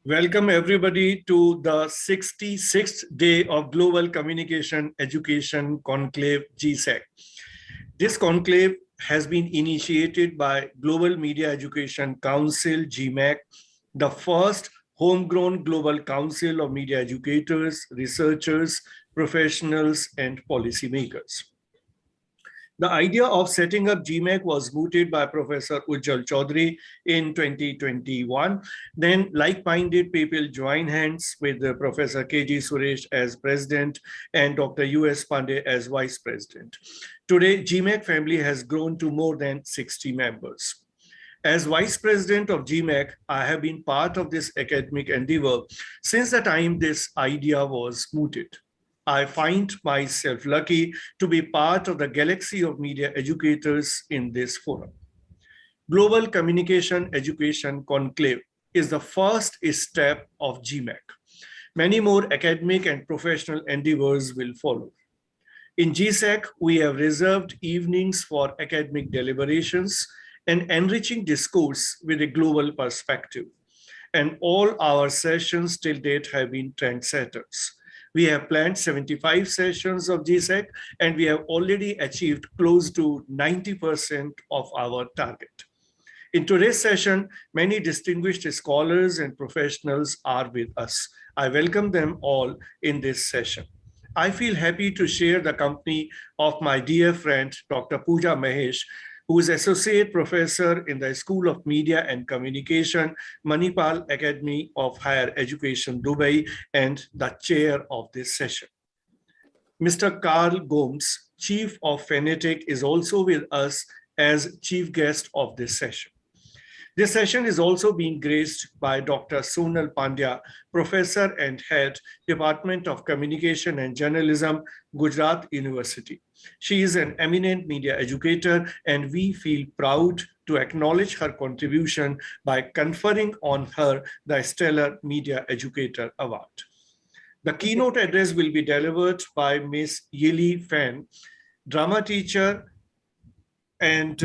Welcome everybody to the 66th day of Global Communication Education Conclave GSEC. This conclave has been initiated by Global Media Education Council, GMEC, the first homegrown global council of media educators, researchers, professionals, and policymakers. The idea of setting up GMEC was mooted by Professor Ujjwal Chaudhary in 2021. Then like-minded people joined hands with Professor K.G. Suresh as president and Dr. U.S. Pandey as vice president. Today, GMEC family has grown to more than 60 members. As vice president of GMEC, I have been part of this academic endeavor since the time this idea was mooted. I find myself lucky to be part of the galaxy of media educators in this forum. Global Communication Education Conclave is the first step of GMEC. Many more academic and professional endeavors will follow. In GSEC, we have reserved evenings for academic deliberations and enriching discourse with a global perspective. And all our sessions till date have been trendsetters. We have planned 75 sessions of GSEC, and we have already achieved close to 90% of our target. In today's session, many distinguished scholars and professionals are with us. I welcome them all in this session. I feel happy to share the company of my dear friend, Dr. Pooja Mahesh, who is Associate Professor in the School of Media and Communication, Manipal Academy of Higher Education, Dubai, and the chair of this session. Mr. Carl Gomes, Chief of Phonetic, is also with us as chief guest of this session. This session is also being graced by Dr. Sonal Pandya, Professor and Head, Department of Communication and Journalism, Gujarat University. She is an eminent media educator, and we feel proud to acknowledge her contribution by conferring on her the Stellar Media Educator Award. The keynote address will be delivered by Ms. Yili Fan, drama teacher and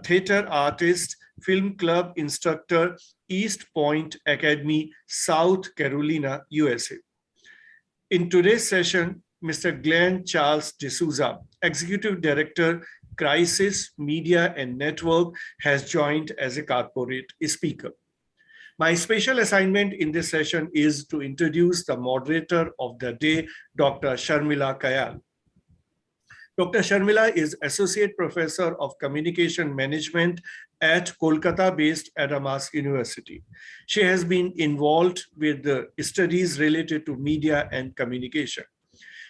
theater artist, film club instructor, East Point Academy, South Carolina, USA. In today's session, Mr. Glenn Charles D'Souza, Executive Director, Crisis, Media and Network, has joined as a corporate speaker. My special assignment in this session is to introduce the moderator of the day, Dr. Sharmila Kayal. Dr. Sharmila is Associate Professor of Communication Management at Kolkata-based Adamas University. She has been involved with the studies related to media and communication.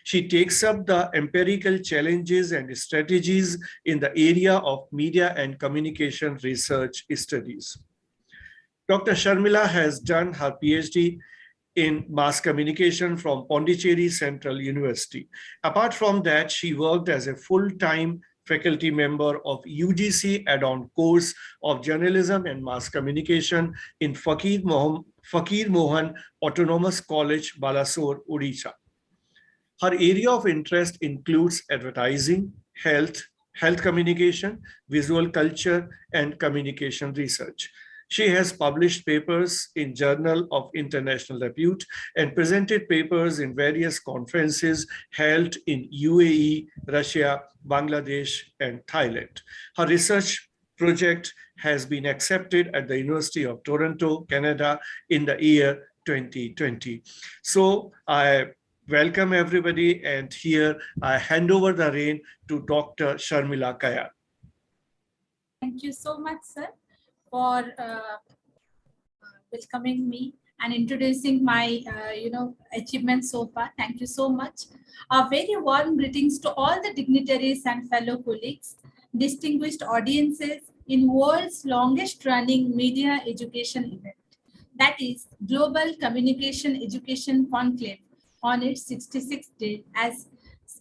She takes up the empirical challenges and strategies in the area of media and communication research studies. Dr. Sharmila has done her PhD in mass communication from Pondicherry Central University. Apart from that, she worked as a full-time faculty member of UGC add-on course of journalism and mass communication in Fakir Mohan Autonomous College, Balasore, Odisha. Her area of interest includes advertising, health communication, visual culture, and communication research. She has published papers in Journal of International Repute and presented papers in various conferences held in UAE, Russia, Bangladesh, and Thailand. Her research project has been accepted at the University of Toronto, Canada in the year 2020. So I welcome everybody, and here I hand over the rein to Dr. Sharmila Kayal. Thank you so much, sir, for welcoming me and introducing my achievements so far. Thank you so much. A very warm greetings to all the dignitaries and fellow colleagues, distinguished audiences in world's longest running media education event, that is Global Communication Education Conclave on its 66th day, as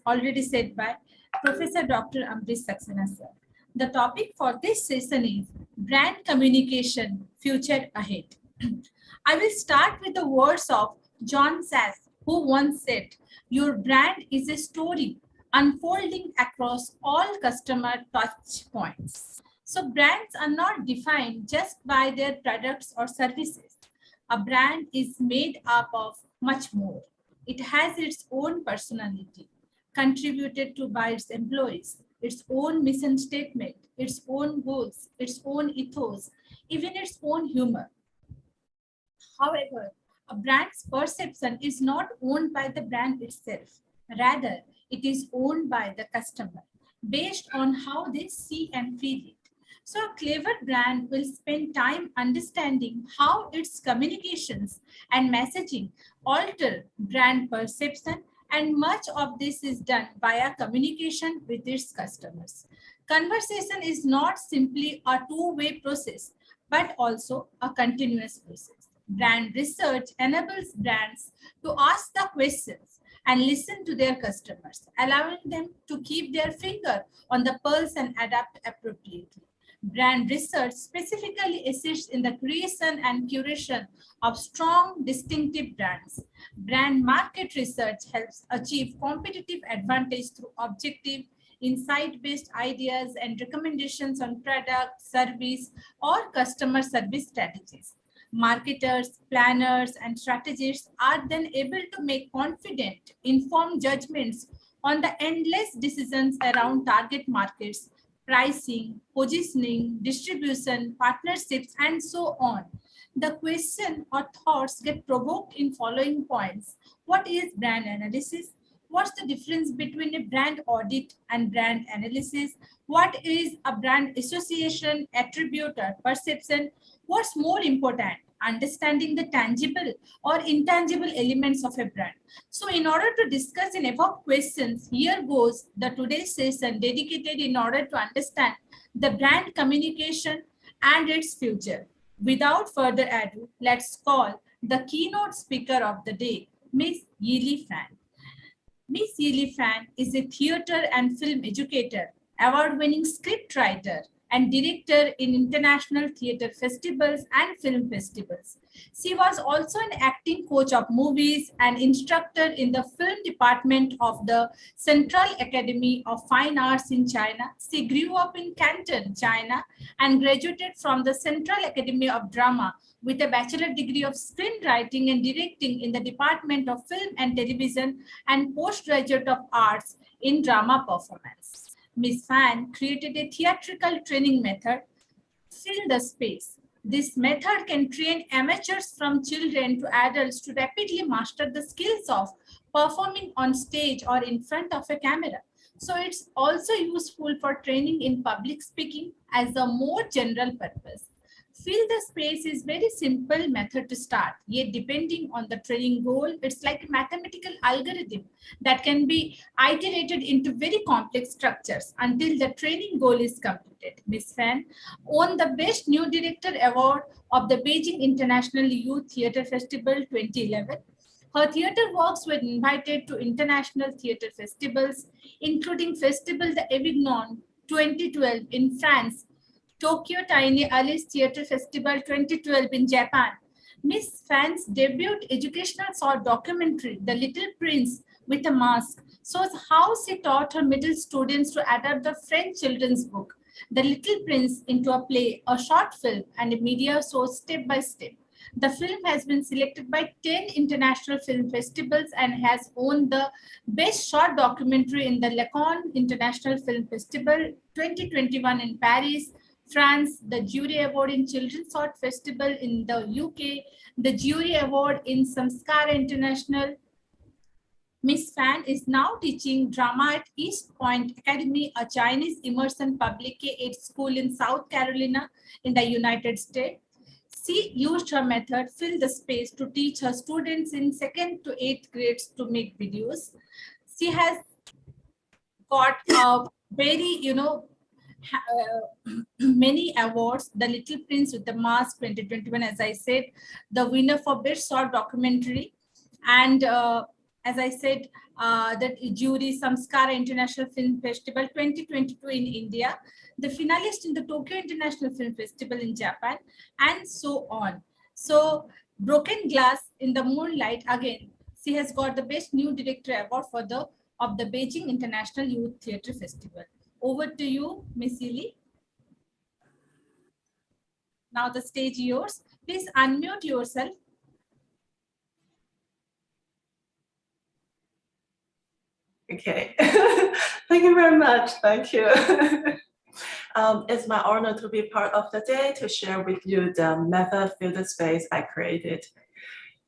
already said by Professor Dr. Amrish Saxena, sir. The topic for this session is Brand Communication, Future Ahead. I will start with the words of John Sass, who once said, "Your brand is a story unfolding across all customer touch points." So brands are not defined just by their products or services, A brand is made up of much more. It has its own personality, contributed to by its employees, its own mission statement, its own goals, its own ethos, even its own humor. However, a brand's perception is not owned by the brand itself. Rather, it is owned by the customer based on how they see and feel it. So, a clever brand will spend time understanding how its communications and messaging alter brand perception, and much of this is done via communication with its customers. Conversation is not simply a two-way process, but also a continuous process. Brand research enables brands to ask the questions and listen to their customers, allowing them to keep their finger on the pulse and adapt appropriately. Brand research specifically assists in the creation and curation of strong, distinctive brands. Brand market research helps achieve competitive advantage through objective, insight-based ideas and recommendations on product, service, or customer service strategies. Marketers, planners, and strategists are then able to make confident, informed judgments on the endless decisions around target markets, pricing, positioning, distribution, partnerships, and so on. The question or thoughts get provoked in following points. What is brand analysis? What's the difference between a brand audit and brand analysis? What is a brand association, attribute, or perception? What's more important? Understanding the tangible or intangible elements of a brand. So in order to discuss in above questions, here goes the today's session dedicated in order to understand the brand communication and its future. Without further ado, let's call the keynote speaker of the day, Ms. Yili Fan. Ms. Yili Fan is a theater and film educator, award-winning scriptwriter, and director in international theater festivals and film festivals. She was also an acting coach of movies and instructor in the film department of the Central Academy of Fine Arts in China. She grew up in Canton, China, and graduated from the Central Academy of Drama with a bachelor degree of screenwriting and directing in the Department of Film and Television and postgraduate of arts in drama performance. Ms. Fan created a theatrical training method, Fill the Space. This method can train amateurs from children to adults to rapidly master the skills of performing on stage or in front of a camera. So it's also useful for training in public speaking as a more general purpose. Fill the Space is very simple method to start, yet depending on the training goal, it's like a mathematical algorithm that can be iterated into very complex structures until the training goal is completed. Ms. Fan won the Best New Director Award of the Beijing International Youth Theatre Festival 2011. Her theatre works were invited to international theatre festivals, including Festival de Avignon 2012 in France, Tokyo Tiny Alice Theatre Festival 2012 in Japan. Miss Fan's debut educational short documentary, The Little Prince with a Mask, shows how she taught her middle students to adapt the French children's book, The Little Prince, into a play, a short film, and a media show step by step. The film has been selected by 10 international film festivals and has won the Best Short Documentary in the Lacan International Film Festival 2021 in Paris, France, the Jury Award in Children's Short Festival in the UK, the Jury Award in Samskara International. Miss Fan is now teaching drama at East Point Academy, a Chinese immersion public K-8 school in South Carolina in the United States. She used her method, Fill the Space, to teach her students in 2nd to 8th grades to make videos. She has got a very, many awards. The Little Prince with the Mask 2021, as I said, the winner for Best Short Documentary. And as I said, the jury Samskara International Film Festival 2022 in India, the finalist in the Tokyo International Film Festival in Japan, and so on. So Broken Glass in the Moonlight, again, she has got the Best New Director Award for the Beijing International Youth Theatre Festival. Over to you, Miss Yili. Now the stage is yours. Please unmute yourself. Okay. Thank you very much. Thank you. It's my honor to be part of the day to share with you the method Field Space I created.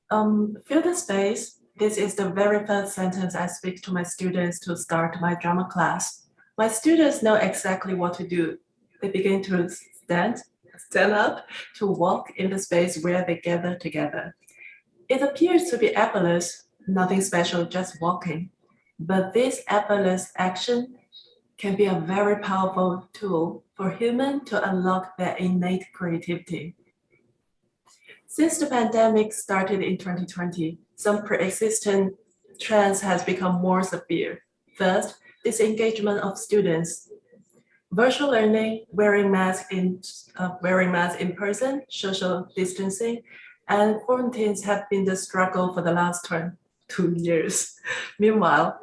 Field Space, this is the very first sentence I speak to my students to start my drama class. My students know exactly what to do. They begin to stand up, to walk in the space where they gather together. It appears to be effortless, nothing special, just walking. But this effortless action can be a very powerful tool for humans to unlock their innate creativity. Since the pandemic started in 2020, some pre-existing trends has become more severe. First, disengagement of students. Virtual learning, wearing masks in person, social distancing, and quarantines have been the struggle for the last 2 years. Meanwhile,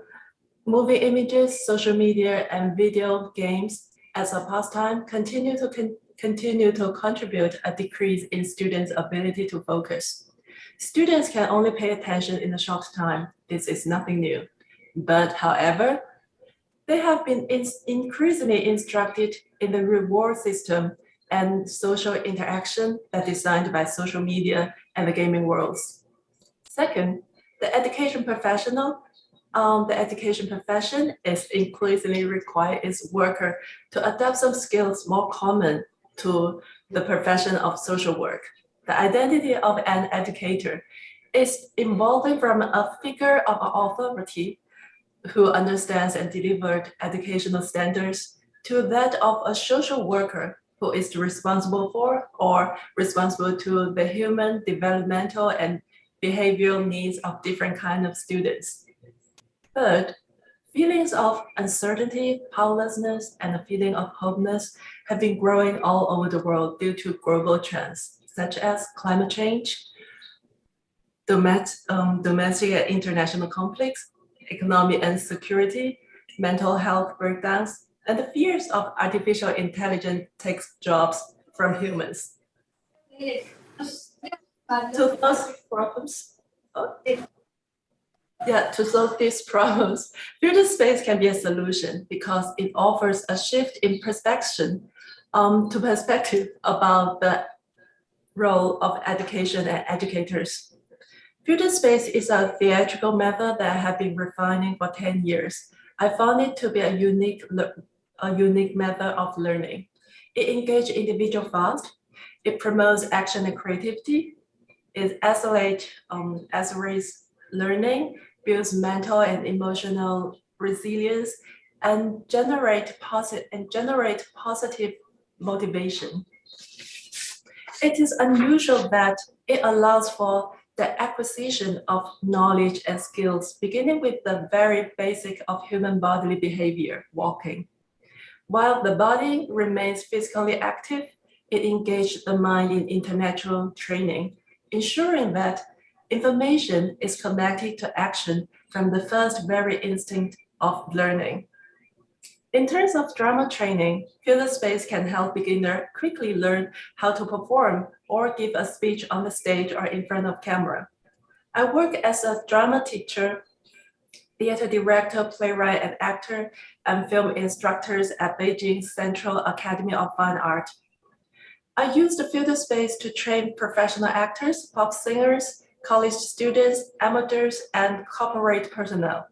movie images, social media, and video games as a pastime continue to contribute a decrease in students' ability to focus. Students can only pay attention in a short time. This is nothing new. But however, they have been increasingly instructed in the reward system and social interaction that designed by social media and the gaming worlds. Second, the education profession is increasingly require its worker to adapt some skills more common to the profession of social work. The identity of an educator is evolving from a figure of authority who understands and delivered educational standards to that of a social worker who is responsible for or responsible to the human developmental and behavioral needs of different kinds of students. Third, feelings of uncertainty, powerlessness, and a feeling of hopelessness have been growing all over the world due to global trends such as climate change, domestic and international conflicts, economic insecurity, mental health breakdowns, and the fears of artificial intelligence takes jobs from humans. To solve these problems, Field Space can be a solution because it offers a shift in perspective about the role of education and educators. Field Space is a theatrical method that I have been refining for 10 years. I found it to be a unique method of learning. It engages individuals fast. It promotes action and creativity. It accelerates learning, builds mental and emotional resilience, and generate positive motivation. It is unusual that it allows for the acquisition of knowledge and skills, beginning with the very basic of human bodily behavior, walking. While the body remains physically active, it engages the mind in intellectual training, ensuring that information is connected to action from the first very instinct of learning. In terms of drama training, Field Space can help beginners quickly learn how to perform or give a speech on the stage or in front of camera. I work as a drama teacher, theater director, playwright, and actor, and film instructors at Beijing Central Academy of Fine Art. I use the Field Space to train professional actors, pop singers, college students, amateurs, and corporate personnel.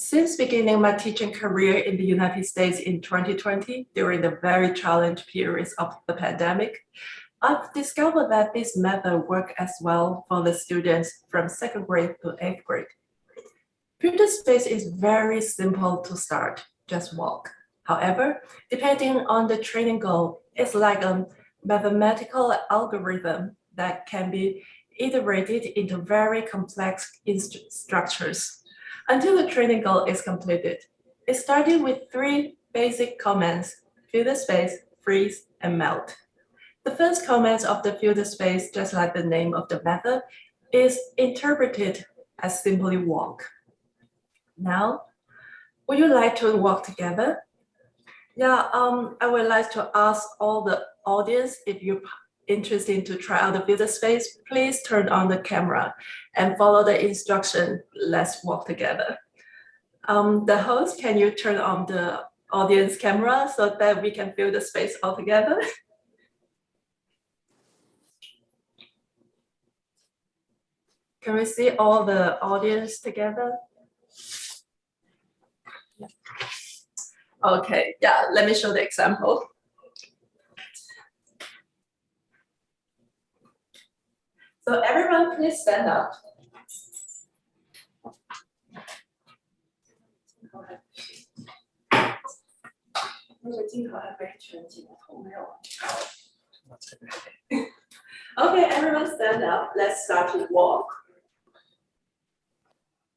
Since beginning my teaching career in the United States in 2020, during the very challenging periods of the pandemic, I've discovered that this method works as well for the students from 2nd grade to 8th grade. Field Space is very simple to start, just walk. However, depending on the training goal, it's like a mathematical algorithm that can be iterated into very complex structures until the training goal is completed. It started with 3 basic commands: Field Space, freeze, and melt. The first command of the Field Space, just like the name of the method, is interpreted as simply walk. Now, would you like to walk together? Yeah, I would like to ask all the audience, if you're interested to try out the Field Space, please turn on the camera and follow the instruction. Let's walk together. The host, can you turn on the audience camera so that we can fill the space all together? Can we see all the audience together? Okay, yeah, let me show the example. So everyone, please stand up. Okay, everyone stand up. Let's start to walk.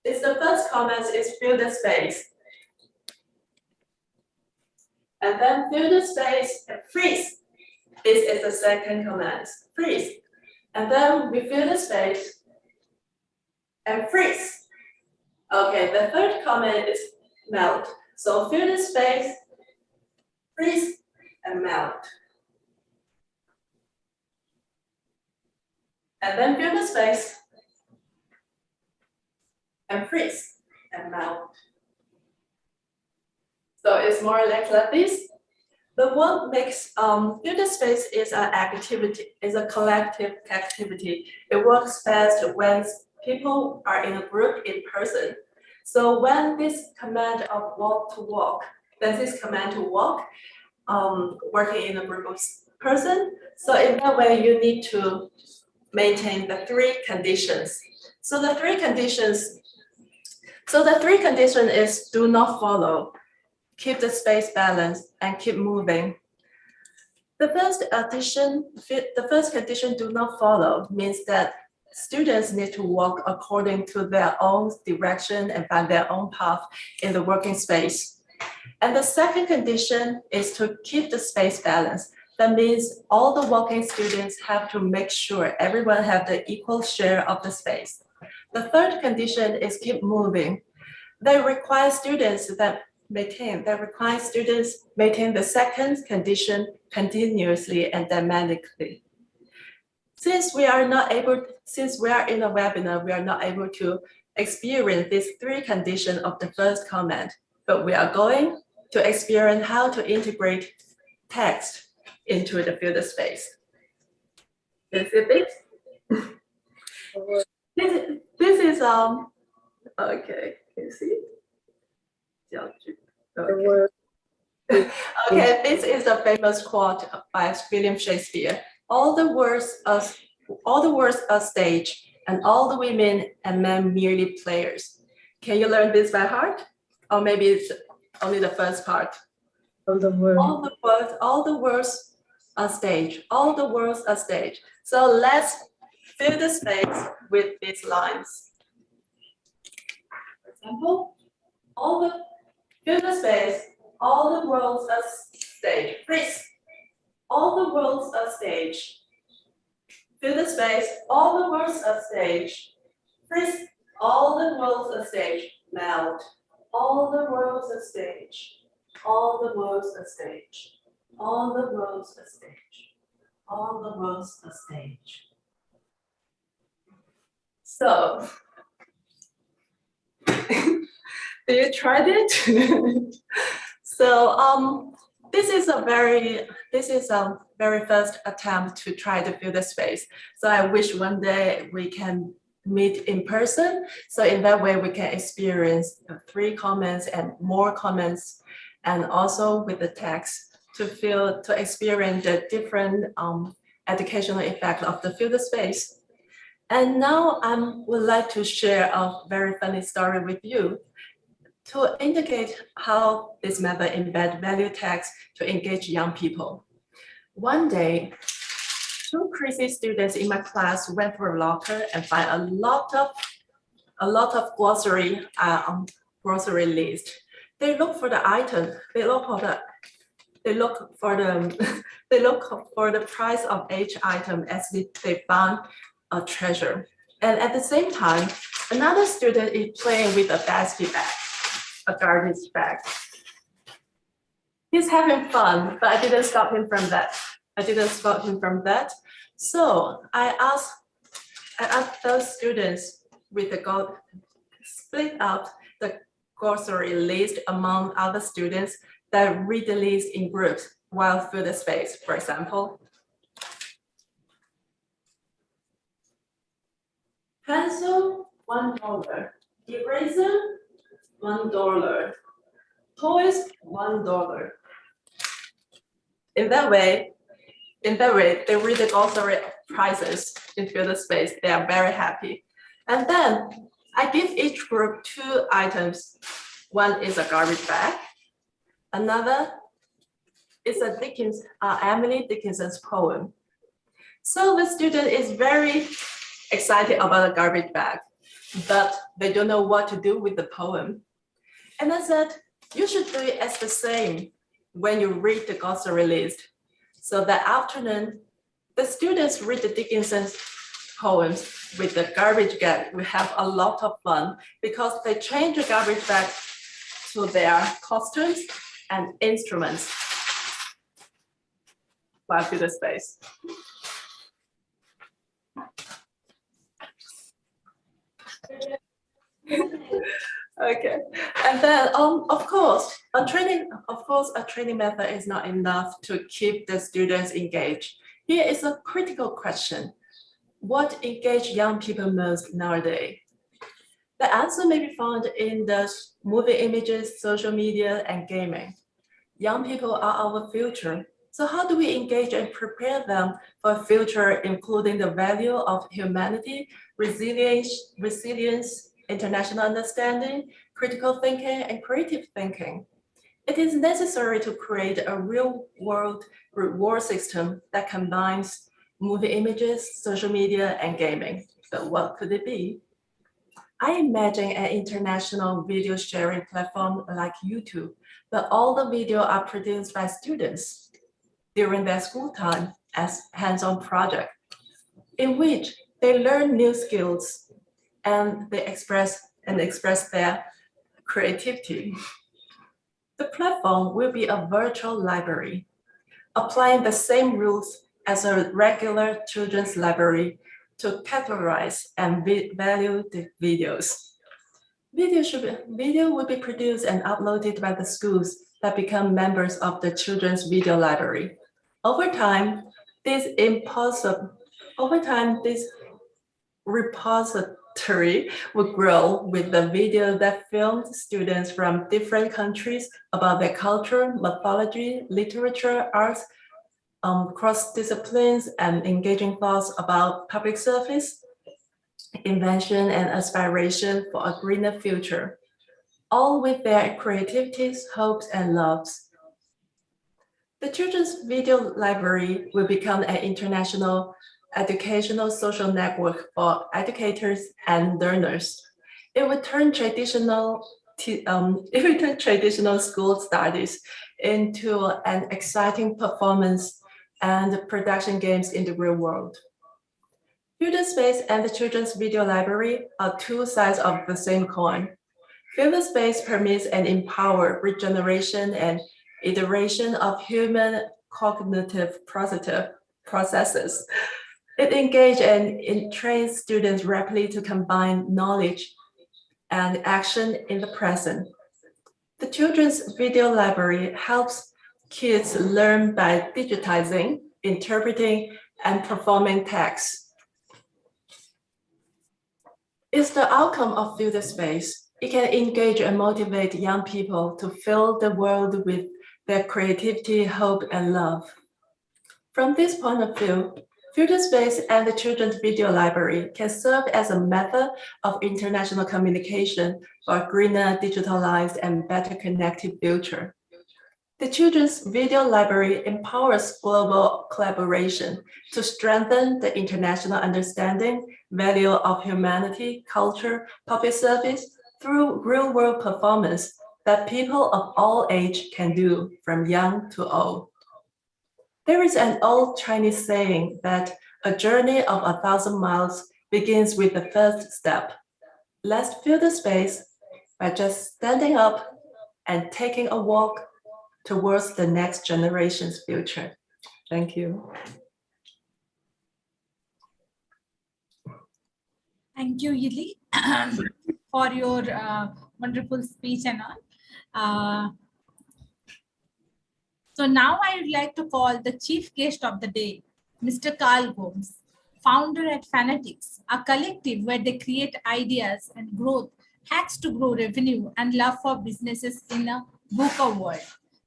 The first comment is fill the space. And then fill the space and freeze. This is the second command, freeze. And then we fill the space and freeze. Okay, the third comment is melt. So fill the space, freeze, and melt. And then fill the space and freeze and melt. So it's more or less like this. But what makes fill the space is an activity, is a collective activity. It works best when people are in a group in person. So when this command of walk to walk, then this command to walk, working in a group of person. So in that way, you need to maintain the three conditions. So the three conditions is do not follow, keep the space balanced, and keep moving. The first condition do not follow means that students need to walk according to their own direction and find their own path in the working space. And the second condition is to keep the space balanced. That means all the walking students have to make sure everyone have the equal share of the space. The third condition is keep moving. They require students maintain the second condition continuously and dynamically. Since we are in a webinar, we are not able to experience these three conditions of the first comment, but we are going to experience how to integrate text into the field space. Is it this? This is okay, can you see? Okay. Okay, this is a famous quote by William Shakespeare. All the words are stage, and all the women and men merely players. Can you learn this by heart? Or maybe it's only the first part. All the words are stage. All the words are stage. So let's fill the space with these lines. For example, fill the space. All the worlds are stage. Freeze. All the worlds are stage. Fill the space. All the worlds are stage. Freeze. All the worlds are stage. Melt. All the worlds are stage. All the worlds are stage. All the worlds are stage. All the worlds are stage. So, do you try it? So this is a very first attempt to try to fill the space. So I wish one day we can meet in person. So in that way we can experience the three comments and more comments, and also with the text to experience the different educational effect of the field space. And now I would like to share a very funny story with you to indicate how this method embeds value text to engage young people. One day, two crazy students in my class went for a locker and found a lot of grocery list. They look for the item. They look for the price of each item as if they found a treasure. And at the same time, another student is playing with a basket bag, a garbage bag. He's having fun, but I didn't stop him from that. So I asked those students with the goal, split out the glossary list among other students that read the list in groups while fill the space, for example. Pencil, $1. Eraser, $1. Toys, $1. In that way, they read the glossary prices and fill the space. They are very happy. And then I give each group 2 items. One is a garbage bag. Another is a Emily Dickinson's poem. So the student is very excited about a garbage bag, but they don't know what to do with the poem. And I said, you should do it as the same when you read the glossary list. So that afternoon, the students read the Dickinson's poems with the garbage bag. We have a lot of fun because they change the garbage bag to their costumes and instruments while fill the space. Okay, and then of course a training method is not enough to keep the students engaged. Here is a critical question: what engages young people most nowadays? The answer may be found in the movie images, social media, and gaming. Young people are our future. So how do we engage and prepare them for a future including the value of humanity, resilience, international understanding, critical thinking, and creative thinking? It is necessary to create a real-world reward system that combines movie images, social media, and gaming. So what could it be? I imagine an international video sharing platform like YouTube, but all the videos are produced by students during their school time as hands-on project, in which they learn new skills and they express their creativity. The platform will be a virtual library, applying the same rules as a regular children's library to categorize and value the videos. Video will be produced and uploaded by the schools that become members of the children's video library. Over time, this repository will grow with the video that filmed students from different countries about their culture, mythology, literature, arts, cross disciplines, and engaging thoughts about public service, invention, and aspiration for a greener future, all with their creativities, hopes, and loves. The Children's Video Library will become an international educational social network for educators and learners. It would turn traditional school studies into an exciting performance and production games in the real world. Field Space and the Children's Video Library are 2 sides of the same coin. Field Space permits and empowers regeneration and iteration of human cognitive processes. It engages and trains students rapidly to combine knowledge and action in the present. The Children's Video Library helps kids learn by digitizing, interpreting, and performing text. It's the outcome of Field Space. It can engage and motivate young people to fill the world with their creativity, hope, and love. From this point of view, Field Space and the Children's Video Library can serve as a method of international communication for a greener, digitalized, and better connected future. The Children's Video Library empowers global collaboration to strengthen the international understanding, value of humanity, culture, public service through real-world performance that people of all age can do from young to old. There is an old Chinese saying that a journey of 1,000 miles begins with the first step. Let's fill the space by just standing up and taking a walk towards the next generation's future. Thank you. Thank you, Yili. for your wonderful speech and all. So now I would like to call the chief guest of the day, Mr. Carl Gomes, founder at Fanatics, a collective where they create ideas and growth, hacks to grow revenue and love for businesses in a VUCA world.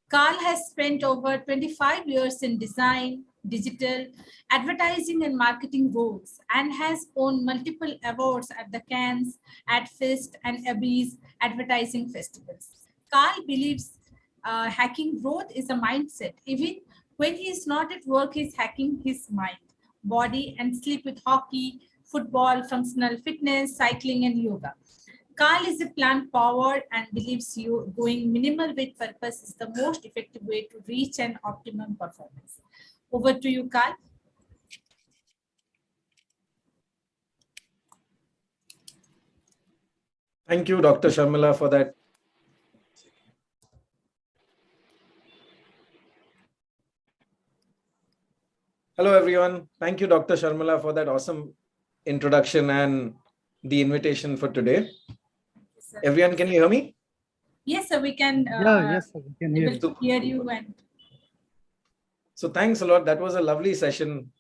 Carl has spent over 25 years in design, digital, advertising and marketing roles and has won multiple awards at the Cannes, AdFest and Abbey's advertising festivals. Carl believes hacking growth is a mindset. Even when he is not at work, he's hacking his mind, body, and sleep with hockey, football, functional fitness, cycling, and yoga. Carl is a plant powered and believes you going minimal with purpose is the most effective way to reach an optimum performance. Over to you, Carl. Thank you, Dr. Sharmila, for that. Hello, everyone. Thank you, Dr. Sharmila, for that awesome introduction and the invitation for today. Yes, Everyone, can you hear me? yes, sir, we can, Yes, sir, we can hear you. hear you. And So thanks a lot. That was a lovely session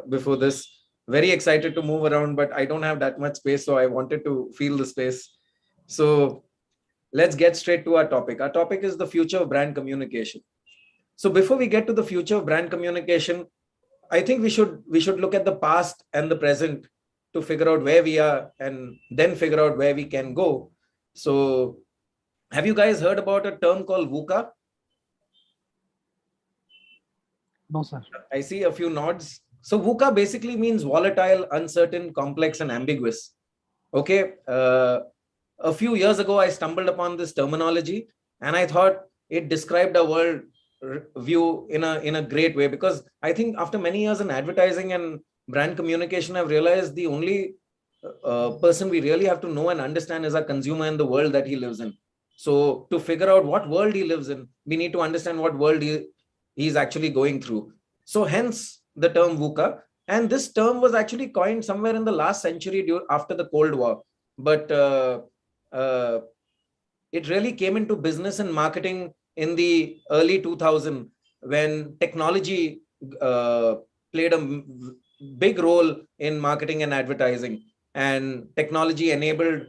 before this. Very excited to move around, but I don't have that much space, so I wanted to feel the space. So let's get straight to our topic. Our topic is the future of brand communication. So before we get to the future of brand communication, I think we should look at the past and the present to figure out where we are and then figure out where we can go. So have you guys heard about a term called VUCA? No, sir. I see a few nods. So VUCA basically means volatile, uncertain, complex, and ambiguous. Okay. A few years ago, I stumbled upon this terminology and I thought it described our world view in a great way, because I think after many years in advertising and brand communication, I've realized the only person we really have to know and understand is our consumer and the world that he lives in. So to figure out what world he lives in, we need to understand what world he's actually going through. So hence the term VUCA. And this term was actually coined somewhere in the last century after the Cold War. But it really came into business and marketing in the early 2000s when technology played a big role in marketing and advertising. And technology enabled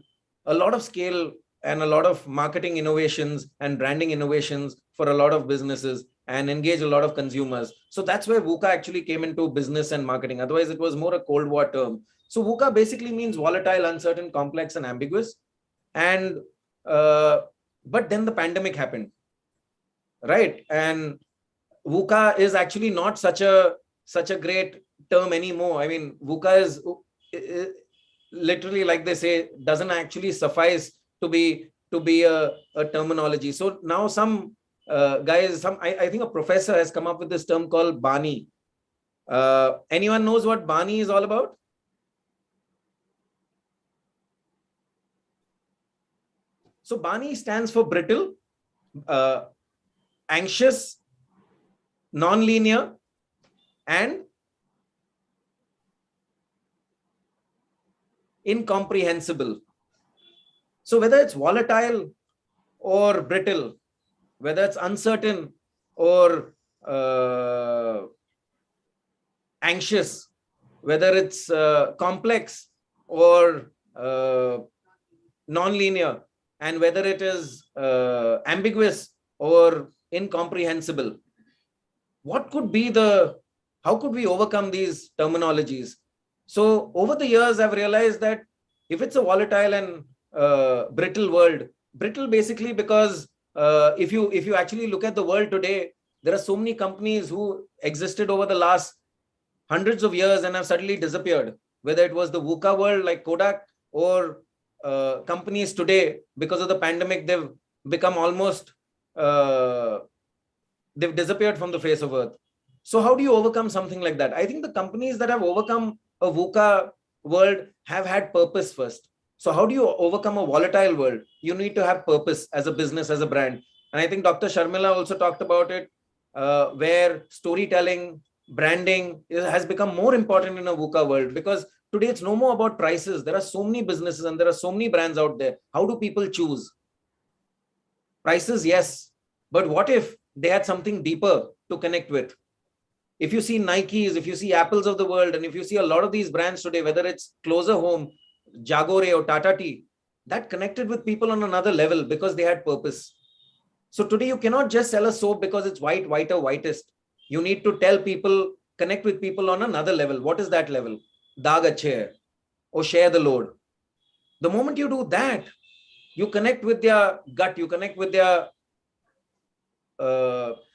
a lot of scale and a lot of marketing innovations and branding innovations for a lot of businesses and engage a lot of consumers. So that's where VUCA actually came into business and marketing. Otherwise, it was more a Cold War term. So VUCA basically means volatile, uncertain, complex, and ambiguous. And but then the pandemic happened, right? And VUCA is actually not such a great term anymore. I mean, VUCA is literally, like they say, doesn't actually suffice to be a terminology. So now some guys, I think a professor has come up with this term called BANI. Anyone knows what BANI is all about? So BANI stands for brittle, anxious, non-linear, and incomprehensible. So whether it's volatile or brittle, whether it's uncertain or anxious, whether it's complex or non-linear, and whether it is ambiguous or incomprehensible, how could we overcome these terminologies? So over the years, I've realized that if it's a volatile and brittle world, brittle basically because if you actually look at the world today, there are so many companies who existed over the last hundreds of years and have suddenly disappeared, whether it was the VUCA world like Kodak or companies today, because of the pandemic, they've become almost, they've disappeared from the face of earth. So how do you overcome something like that? I think the companies that have overcome a VUCA world have had purpose first. So how do you overcome a volatile world? You need to have purpose as a business, as a brand. And I think Dr. Sharmila also talked about it, where storytelling, branding has become more important in a VUCA world, because Today, it's no more about prices. There are so many businesses and there are so many brands out there. How do people choose? Prices, yes. But what if they had something deeper to connect with? If you see Nikes, if you see Apples of the world, and if you see a lot of these brands today, whether it's Closer Home, Jagore or Tata Tea, that connected with people on another level because they had purpose. So today you cannot just sell a soap because it's white, whiter, whitest. You need to tell people, connect with people on another level. What is that level? Daag achhe hai, or share the load. The moment you do that, you connect with their gut, you connect with their,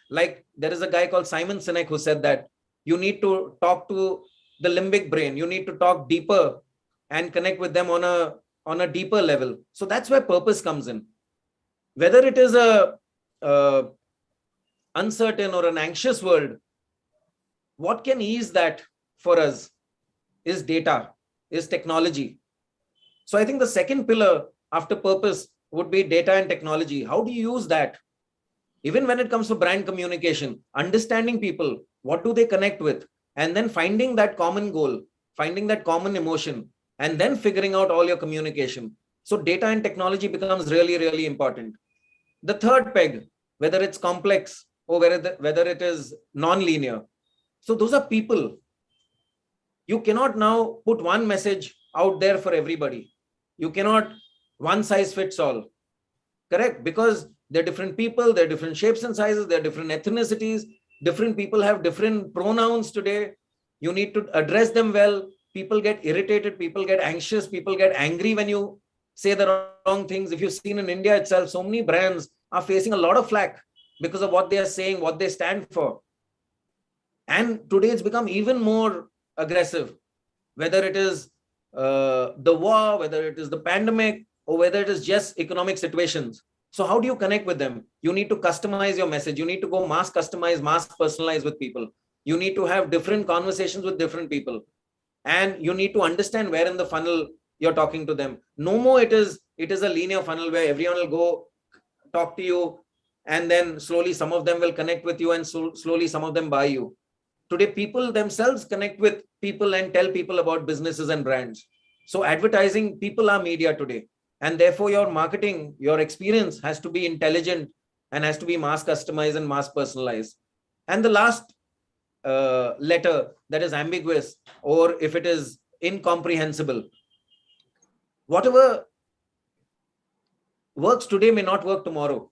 like there is a guy called Simon Sinek who said that you need to talk to the limbic brain. You need to talk deeper and connect with them on a deeper level. So that's where purpose comes in. Whether it is a uncertain or an anxious world, what can ease that for us is data, is technology. So I think the second pillar after purpose would be data and technology. How do you use that? Even when it comes to brand communication, understanding people, what do they connect with? And then finding that common goal, finding that common emotion, and then figuring out all your communication. So data and technology becomes really, really important. The third peg, whether it's complex or whether it is non-linear. So those are people. You cannot now put one message out there for everybody. You cannot one size fits all. Correct? Because they're different people, they're different shapes and sizes, they're different ethnicities. Different people have different pronouns today. You need to address them well. People get irritated, people get anxious, people get angry when you say the wrong things. If you've seen in India itself, so many brands are facing a lot of flack because of what they are saying, what they stand for. And today it's become even more aggressive, whether it is the war, whether it is the pandemic, or whether it is just economic situations. So how do you connect with them? You need to customize your message. You need to go mass customize, mass personalize with people. You need to have different conversations with different people. And you need to understand where in the funnel you're talking to them. No more it is a linear funnel where everyone will go talk to you, and then slowly some of them will connect with you, and slowly some of them buy you. Today, people themselves connect with people and tell people about businesses and brands. So advertising, people are media today. And therefore, your marketing, your experience has to be intelligent and has to be mass customized and mass personalized. And the last letter that is ambiguous, or if it is incomprehensible, whatever works today may not work tomorrow.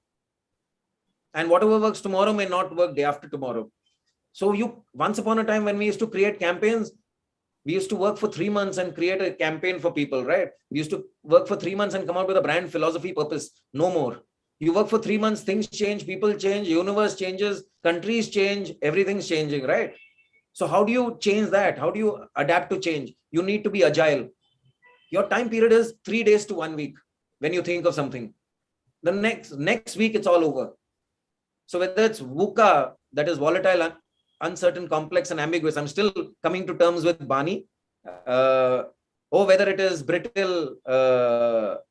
And whatever works tomorrow may not work day after tomorrow. So once upon a time when we used to create campaigns, we used to work for 3 months and create a campaign for people, right? We used to work for 3 months and come out with a brand philosophy, purpose. No more. You work for 3 months, things change, people change, universe changes, countries change, everything's changing, right? So how do you change that? How do you adapt to change? You need to be agile. Your time period is 3 days to 1 week when you think of something. The next week, it's all over. So whether it's VUCA, that is volatile, uncertain, complex, and ambiguous. I'm still coming to terms with Bani. Or whether it is brittle,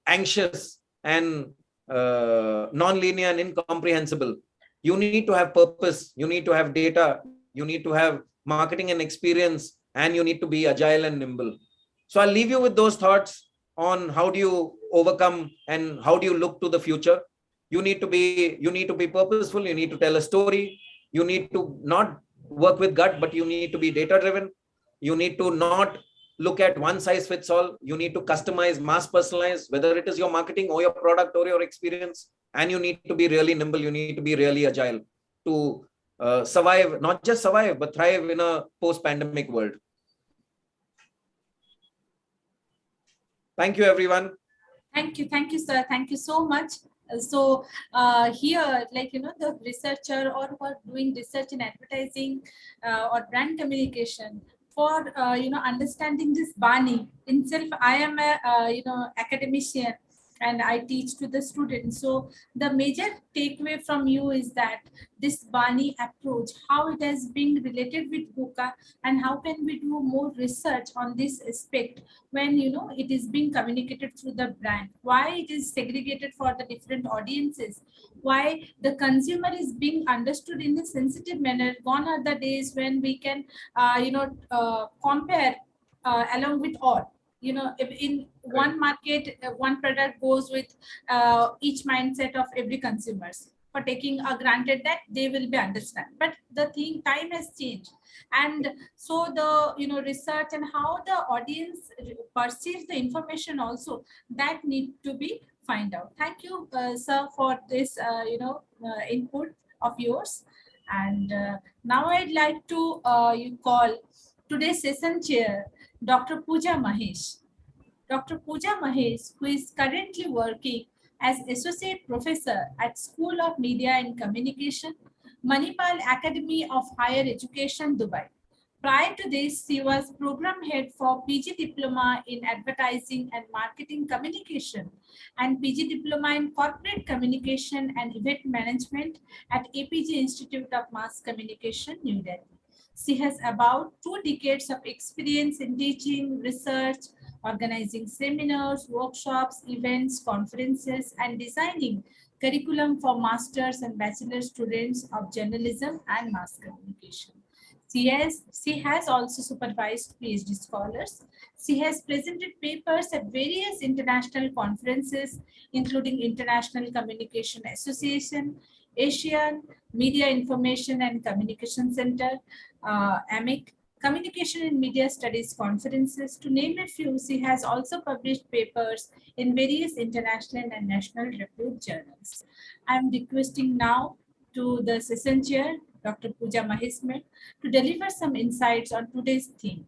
anxious, and non-linear and incomprehensible. You need to have purpose. You need to have data. You need to have marketing and experience, and you need to be agile and nimble. So I'll leave you with those thoughts on how do you overcome and how do you look to the future. You need to be purposeful. You need to tell a story. You need to not work with gut, but you need to be data driven. You need to not look at one size fits all. You need to customize, mass personalize, whether it is your marketing or your product or your experience. And you need to be really nimble. You need to be really agile to survive, not just survive, but thrive in a post-pandemic world. Thank you, everyone. Thank you, sir. Thank you so much. So here, the researcher or who are doing research in advertising or brand communication, for understanding this Bani itself, I am a academician and I teach to the students. So the major takeaway from you is that this Bani approach, how it has been related with VUCA, and how can we do more research on this aspect when it is being communicated through the brand, why it is segregated for the different audiences, why the consumer is being understood in a sensitive manner. Gone are the days when we can compare along with all. If in one market, one product goes with each mindset of every consumers, for taking a granted that they will be understand. But the time has changed, and so the research and how the audience perceives the information also, that need to be find out. Thank you, sir, for this input of yours. And now I'd like to you call today's session chair, Dr. Pooja Mahesh. Dr. Pooja Mahesh, who is currently working as Associate Professor at School of Media and Communication, Manipal Academy of Higher Education, Dubai. Prior to this, she was Program Head for PG Diploma in Advertising and Marketing Communication and PG Diploma in Corporate Communication and Event Management at APG Institute of Mass Communication, New Delhi. She has about 2 decades of experience in teaching, research, organizing seminars, workshops, events, conferences, and designing curriculum for master's and bachelor students of journalism and mass communication. She has also supervised PhD scholars. She has presented papers at various international conferences, including International Communication Association, Asian Media Information and Communication Center, AMIC, Communication and Media Studies conferences, to name a few. She has also published papers in various international and national reviewed journals. I am requesting now to the session chair, Dr. Pooja Mahesh, to deliver some insights on today's theme.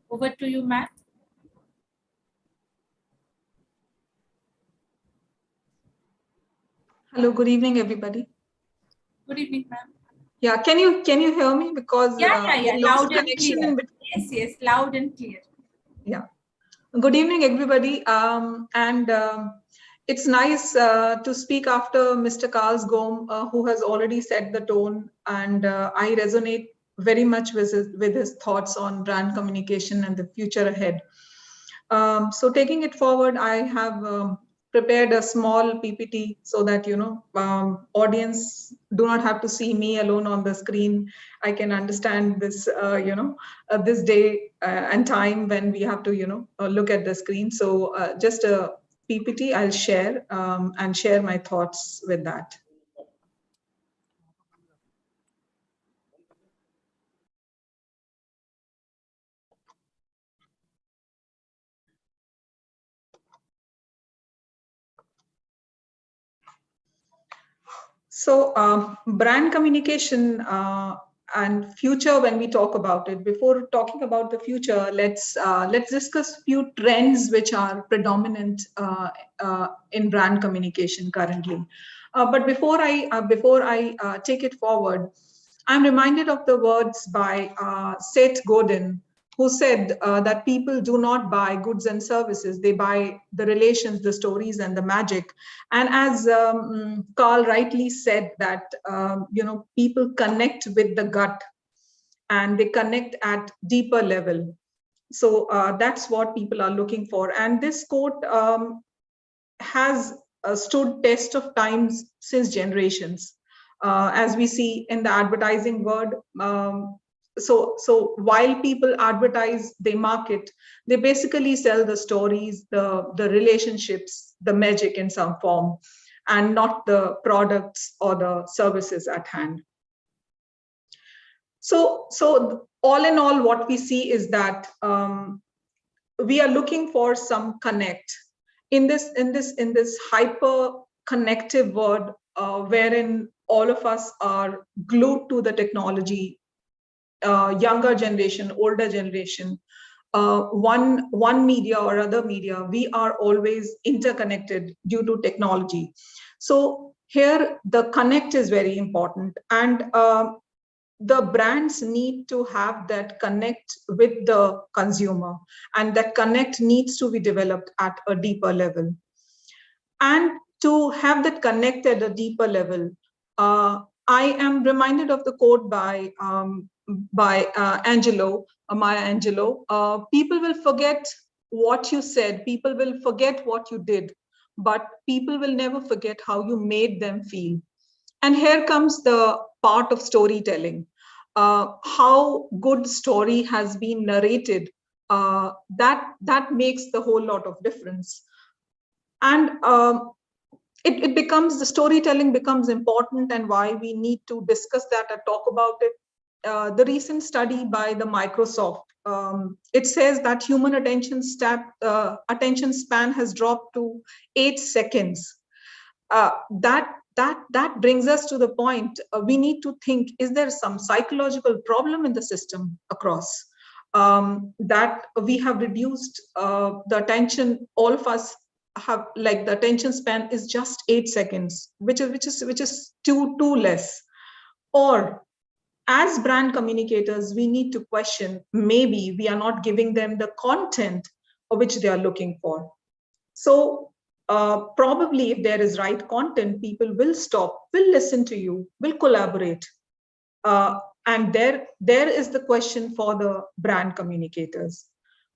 Over to you, ma'am. Hello, good evening, everybody. Good evening, ma'am. Yeah, can you hear me? Because yeah, lost loud and connection clear. in between. Yes, loud and clear. Yeah. Good evening, everybody. It's nice to speak after Mr. Carl Gom, who has already set the tone, and I resonate very much with his thoughts on brand communication and the future ahead. So taking it forward, I have prepared a small PPT so that audience do not have to see me alone on the screen. I can understand this this day and time when we have to look at the screen. So just a PPT I'll share and share my thoughts with that. So brand communication and future, when we talk about it, before talking about the future, let's discuss few trends which are predominant in brand communication currently. But before I take it forward, I'm reminded of the words by Seth Godin, who said that people do not buy goods and services, they buy the relations, the stories, and the magic. And as Carl rightly said, that people connect with the gut and they connect at deeper level. So that's what people are looking for. And this quote has stood test of times since generations. As we see in the advertising world, so while people advertise, they market, they basically sell the stories, the relationships, the magic in some form, and not the products or the services at hand. So all in all, what we see is that we are looking for some connect in this hyper connective world, wherein all of us are glued to the technology. Younger generation, older generation, one media or other media, we are always interconnected due to technology. So here the connect is very important, and the brands need to have that connect with the consumer, and that connect needs to be developed at a deeper level. And to have that connect at a deeper level, I am reminded of the quote by Maya Angelou. People will forget what you said, people will forget what you did, but people will never forget how you made them feel. And here comes the part of storytelling. How good story has been narrated that makes the whole lot of difference. And it becomes, the storytelling becomes important, and why we need to discuss that and talk about it. The recent study by the Microsoft, it says that human attention span has dropped to 8 seconds. That brings us to the point, we need to think, is there some psychological problem in the system across, that we have reduced the attention, all of us have, like, the attention span is just 8 seconds, which is too less. Or as brand communicators, we need to question, maybe we are not giving them the content which they are looking for. So probably if there is right content, people will stop, will listen to you, will collaborate. And there is the question for the brand communicators.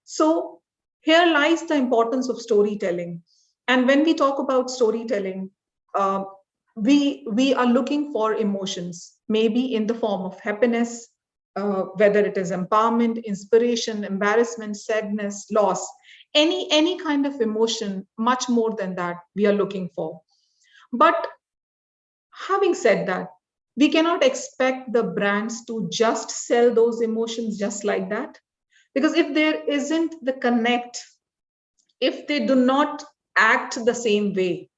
So here lies the importance of storytelling. And when we talk about storytelling, we are looking for emotions, maybe in the form of happiness, whether it is empowerment, inspiration, embarrassment, sadness, loss, any kind of emotion, much more than that we are looking for. But having said that, we cannot expect the brands to just sell those emotions just like that. Because if there isn't the connect, if they do not act the same way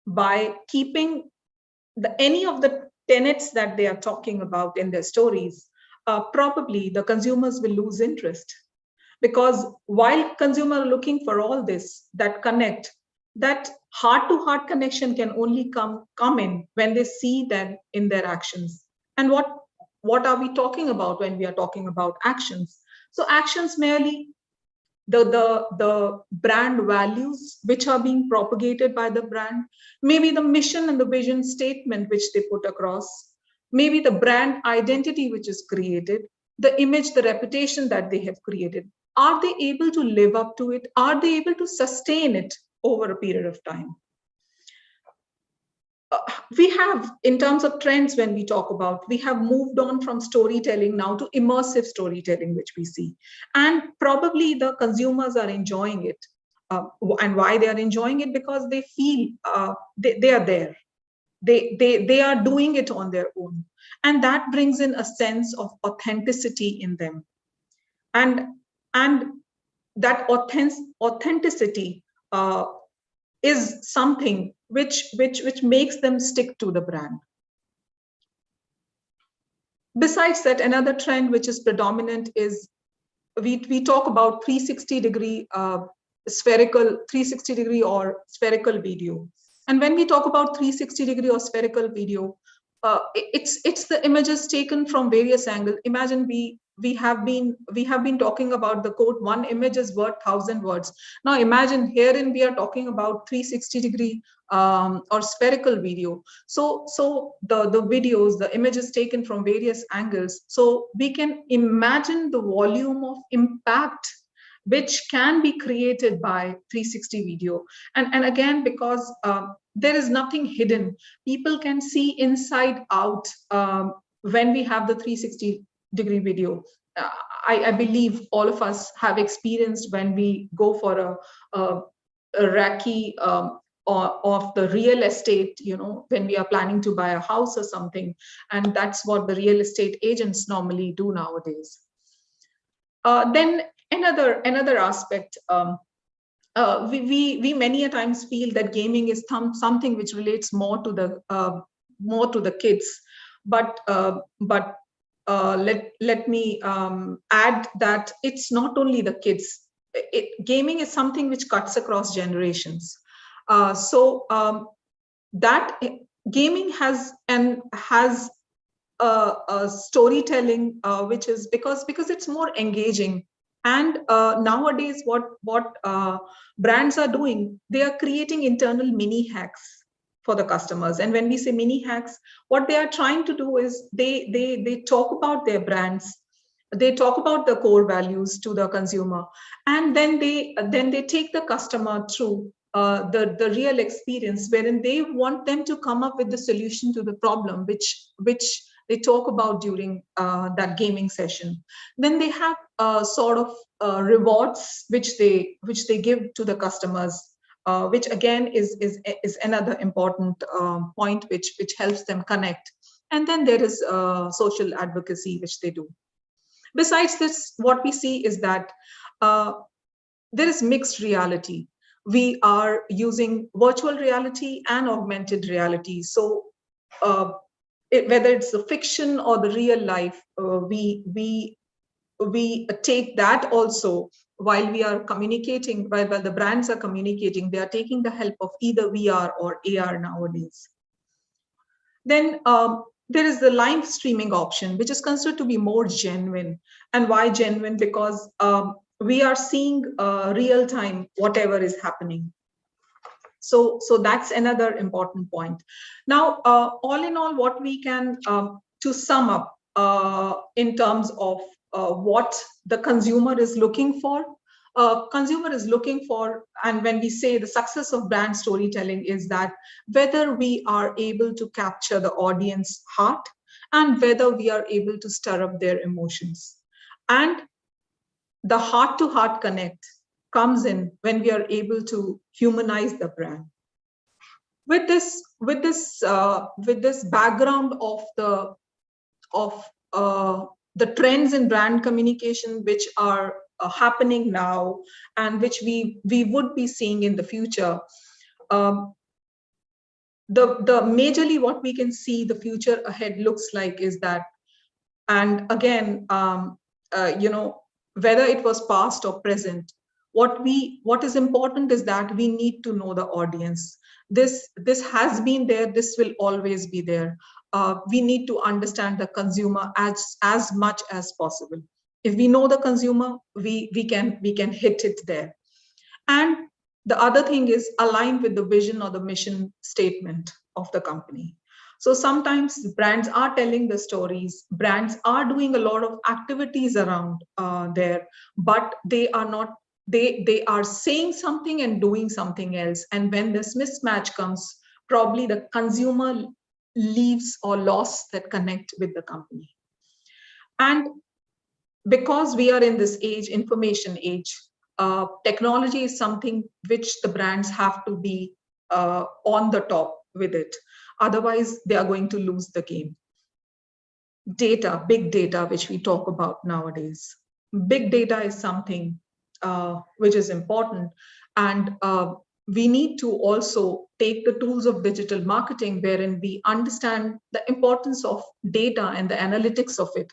by keeping any of the tenets that they are talking about in their stories, probably the consumers will lose interest. Because while consumers are looking for all this, that connect, that heart-to-heart connection can only come in when they see them in their actions. And what are we talking about when we are talking about actions? So actions merely the brand values which are being propagated by the brand, maybe the mission and the vision statement which they put across, maybe the brand identity which is created, the image, the reputation that they have created. Are they able to live up to it? Are they able to sustain it over a period of time? We have, in terms of trends, when we talk about, we have moved on from storytelling now to immersive storytelling, which we see. And probably the consumers are enjoying it. And why they are enjoying it? Because they feel they are there. They are doing it on their own. And that brings in a sense of authenticity in them. And that authenticity is something which makes them stick to the brand. Besides that, another trend which is predominant is we talk about 360-degree spherical 360-degree or spherical video. And when we talk about 360-degree or spherical video, it's the images taken from various angles. Imagine we have been talking about the quote, one image is worth 1,000 words. Now imagine herein we are talking about 360-degree or spherical video. So the videos, the images taken from various angles. So we can imagine the volume of impact which can be created by 360 video. And again, because there is nothing hidden, people can see inside out when we have the 360-degree video. I believe all of us have experienced when we go for a recce of the real estate, when we are planning to buy a house or something. And that's what the real estate agents normally do nowadays. Then another aspect, we many a times feel that gaming is something which relates more to the kids, but let me add that it's not only the kids. Gaming is something which cuts across generations. That gaming has a storytelling which is because it's more engaging. And nowadays what brands are doing, they are creating internal mini hacks for the customers. And when we say mini hacks, what they are trying to do is they talk about their brands, they talk about the core values to the consumer, and then they take the customer through the real experience, wherein they want them to come up with the solution to the problem which they talk about during that gaming session. Then they have sort of rewards which they give to the customers, which again is another important point which helps them connect. And then there is social advocacy which they do. Besides this, what we see is that there is mixed reality. We are using virtual reality and augmented reality. So whether it's the fiction or the real life, we take that also while we are communicating, while the brands are communicating, they are taking the help of either VR or AR nowadays. Then there is the live streaming option, which is considered to be more genuine. And why genuine? Because we are seeing real time whatever is happening. So that's another important point. Now, all in all, what we can, to sum up in terms of what the consumer is looking for, consumer is looking for, and when we say the success of brand storytelling is that whether we are able to capture the audience heart and whether we are able to stir up their emotions. And the heart-to-heart connect comes in when we are able to humanize the brand. With this background of the trends in brand communication which are happening now and which we would be seeing in the future, the majorly what we can see the future ahead looks like is that, and again, whether it was past or present, what is important is that we need to know the audience. This has been there, this will always be there. We need to understand the consumer as much as possible. If we know the consumer, we can hit it there. And the other thing is aligned with the vision or the mission statement of the company. So sometimes brands are telling the stories, brands are doing a lot of activities around there, but they are not, they are saying something and doing something else. And when this mismatch comes, probably the consumer leaves or lost that connect with the company. And because we are in this age, information age, technology is something which the brands have to be on the top with it. Otherwise, they are going to lose the game. Data, big data, which we talk about nowadays. Big data is something which is important. And we need to also take the tools of digital marketing wherein we understand the importance of data and the analytics of it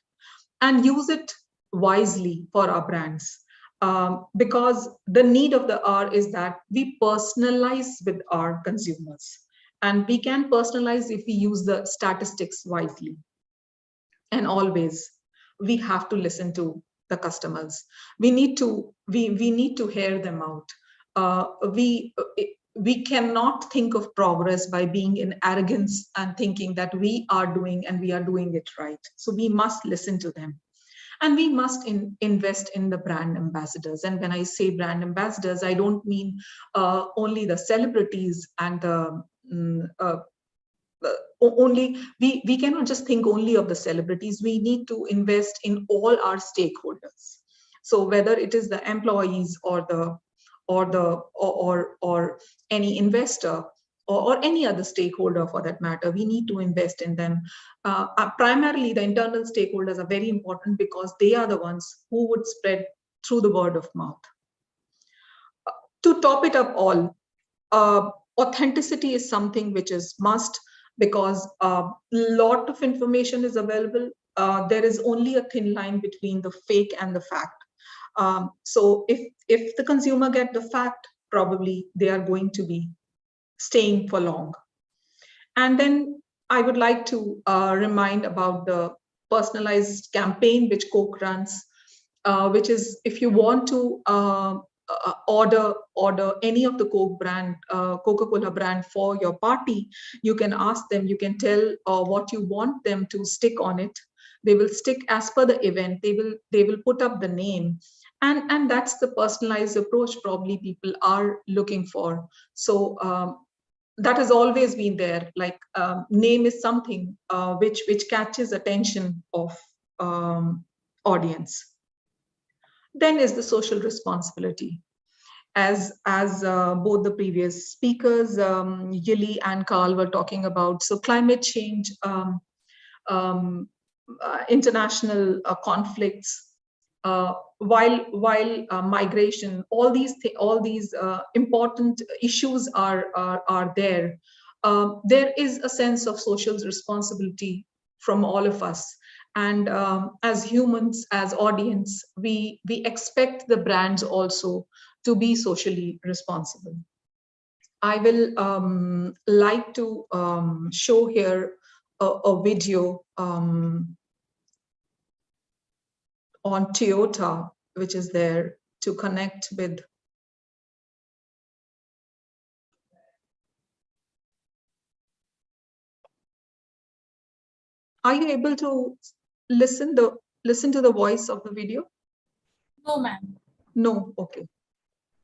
and use it wisely for our brands. Because the need of the hour is that we personalize with our consumers. And we can personalize if we use the statistics wisely. And always, we have to listen to the customers. We need to hear them out. We cannot think of progress by being in arrogance and thinking that we are doing and we are doing it right. So we must listen to them. And we must invest in the brand ambassadors. And when I say brand ambassadors, I don't mean only the celebrities and the we cannot just think only of the celebrities. We need to invest in all our stakeholders. So whether it is the employees or any investor or any other stakeholder for that matter, we need to invest in them. Primarily, the internal stakeholders are very important because they are the ones who would spread through the word of mouth. To top it up all, authenticity is something which is must, because a lot of information is available. There is only a thin line between the fake and the fact. So if the consumer get the fact, probably they are going to be staying for long. And then I would like to remind about the personalized campaign which Coke runs, which is if you want to order any of the Coke brand, Coca-Cola brand for your party, you can ask them, you can tell what you want them to stick on it. They will stick as per the event. They will put up the name. And that's the personalized approach probably people are looking for. So that has always been there. Like name is something which catches attention of audience. Then is the social responsibility. As both the previous speakers, Yili and Carl, were talking about. So climate change, international conflicts, while migration, all these important issues are there. There is a sense of social responsibility from all of us. And as humans, as audience, we expect the brands also to be socially responsible. I will like to show here a video on Toyota, which is there to connect with. Are you able to listen to the voice of the video? No, ma'am. No. Okay.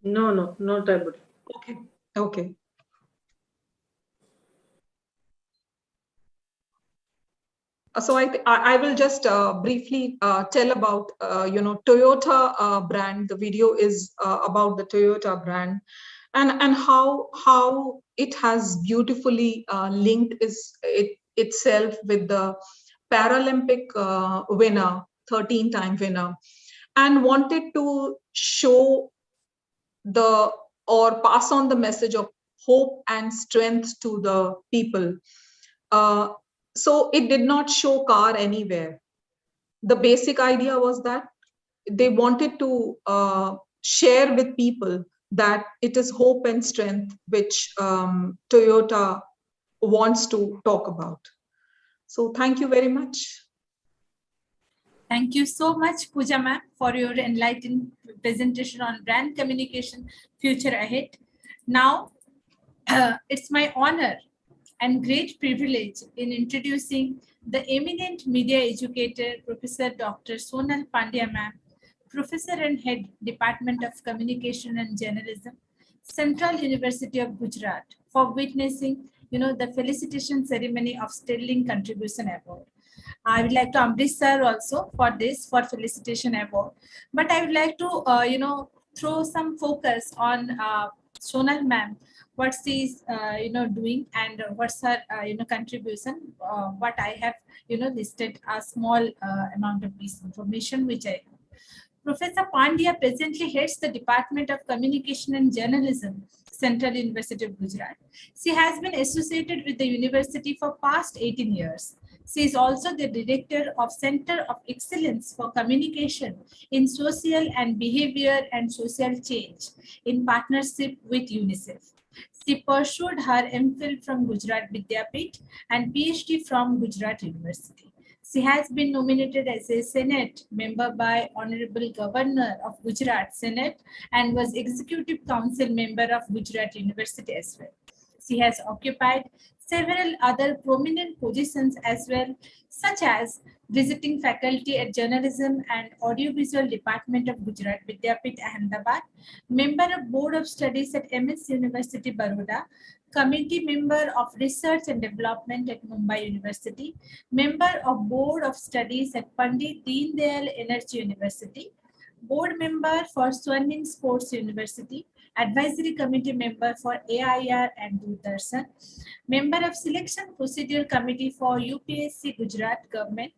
No, not able. Okay. Okay. So I will just briefly tell about Toyota brand. The video is about the Toyota brand, and how it has beautifully linked itself with the Paralympic winner, 13-time winner, and wanted to show or pass on the message of hope and strength to the people. So it did not show car anywhere. The basic idea was that they wanted to share with people that it is hope and strength which Toyota wants to talk about. So thank you very much. Thank you so much, Pooja ma'am, for your enlightening presentation on brand communication, future ahead. Now, it's my honor and great privilege in introducing the eminent media educator, Professor Dr. Sonal Pandya ma'am, Professor and Head, Department of Communication and Journalism, Central University of Gujarat, for witnessing, the felicitation ceremony of Sterling Contribution Award. I would like to Ambrish sir also for felicitation award, but I would like to, throw some focus on Sonal ma'am, what she's doing and what's her contribution. What I have listed a small amount of this information which I have. Professor Pandya presently heads the Department of Communication and Journalism, Central University of Gujarat. She has been associated with the university for past 18 years. She is also the director of Center of Excellence for Communication in Social and Behavior and Social Change in partnership with UNICEF. She pursued her MPhil from Gujarat Vidyapeeth and PhD from Gujarat University. She has been nominated as a Senate member by Honorable Governor of Gujarat Senate and was Executive Council member of Gujarat University as well. She has occupied several other prominent positions as well, such as visiting faculty at Journalism and Audiovisual Department of Gujarat Vidyapeeth Ahmedabad, member of Board of Studies at MS University Baroda, committee member of Research and Development at Mumbai University, member of Board of Studies at Pandit Deen Dayal Energy University, board member for Swarnim Sports University, advisory committee member for AIR and Doordarshan, member of Selection Procedure Committee for UPSC Gujarat Government,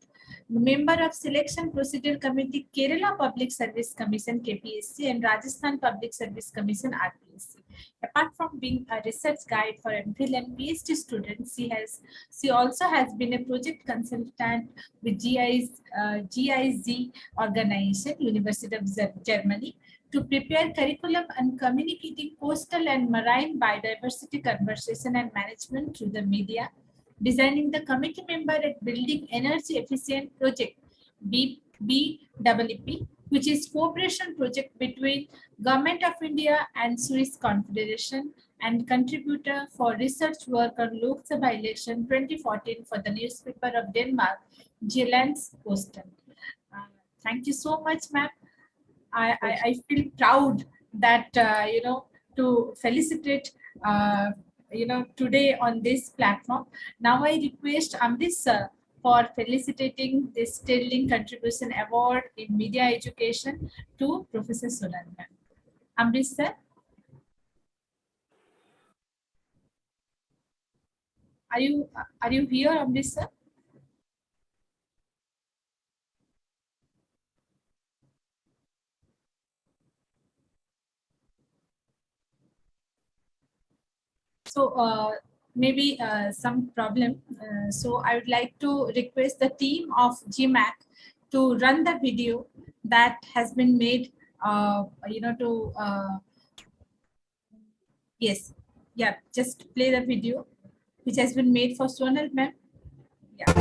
member of Selection Procedure Committee Kerala Public Service Commission KPSC and Rajasthan Public Service Commission RPSC. Apart from being a research guide for MPhil and PhD students, she also has been a project consultant with GIZ organization, University of Germany, to prepare curriculum on communicating coastal and marine biodiversity conservation and management through the media, designing the committee member at Building Energy Efficient Project, BEEP, which is cooperation project between Government of India and Swiss Confederation, and contributor for research work on Lok Sabha election 2014 for the newspaper of Denmark, Jyllands-Posten. Thank you so much, ma'am. I feel proud that, to felicitate today on this platform. Now I request Amrit sir for felicitating this Sterling Contribution Award in Media Education to Professor Sonal ma'am. Amrit sir. Are you here, Amrit sir? So maybe some problem. So I would like to request the team of GMAC to run the video that has been made. Yes, yeah. Just play the video which has been made for Sonal ma'am. Yeah.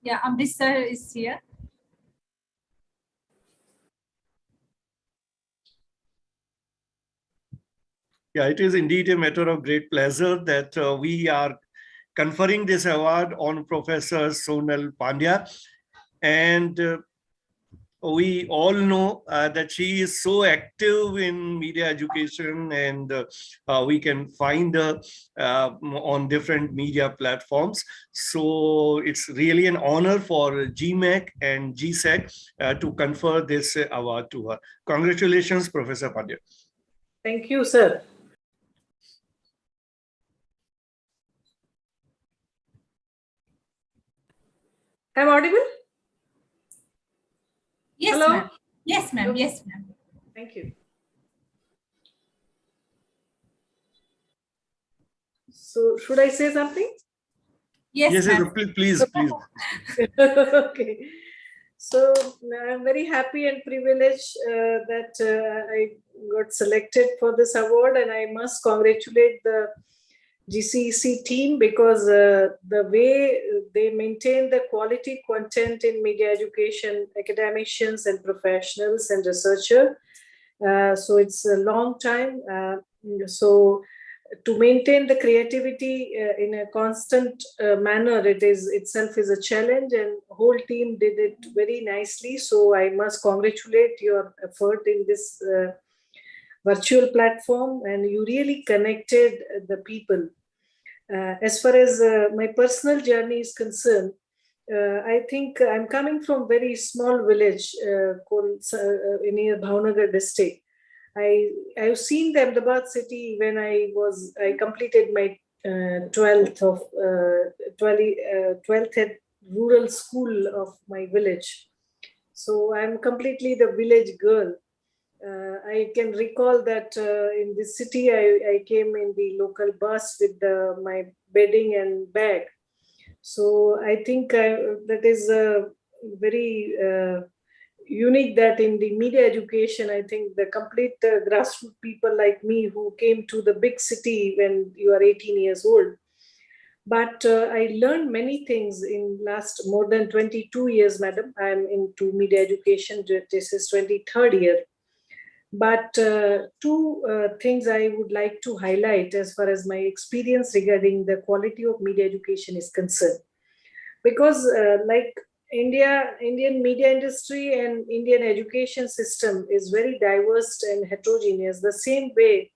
Yeah, Amrit sir is here. Yeah, it is indeed a matter of great pleasure that we are conferring this award on Professor Sonal Pandya. And we all know that she is so active in media education, and we can find her on different media platforms. So it's really an honor for GMAC and GSEC to confer this award to her. Congratulations, Professor Pandya. Thank you, sir. I'm audible? Yes, Hello? ma'am. Yes, ma'am. Okay. Yes, ma'am. Thank you. So, should I say something? Yes, ma'am. Please. Okay. So, I'm very happy and privileged that I got selected for this award, and I must congratulate the GCEC team because the way they maintain the quality content in media education, academicians and professionals and researchers. So it's a long time. So to maintain the creativity in a constant manner, it is itself is a challenge, and whole team did it very nicely. So I must congratulate your effort in this virtual platform, and you really connected the people. As far as my personal journey is concerned, I think I'm coming from very small village called near Bhavnagar district. I've seen the Ahmedabad city when I completed my 12th at rural school of my village. So I'm completely the village girl. I can recall that in this city, I came in the local bus with my bedding and bag. So I think that is very unique that in the media education, I think the complete grassroots people like me who came to the big city when you are 18 years old. But I learned many things in last more than 22 years, madam. I'm into media education. This is 23rd year. But two things I would like to highlight as far as my experience regarding the quality of media education is concerned. Because like Indian media industry and Indian education system is very diverse and heterogeneous. The same way,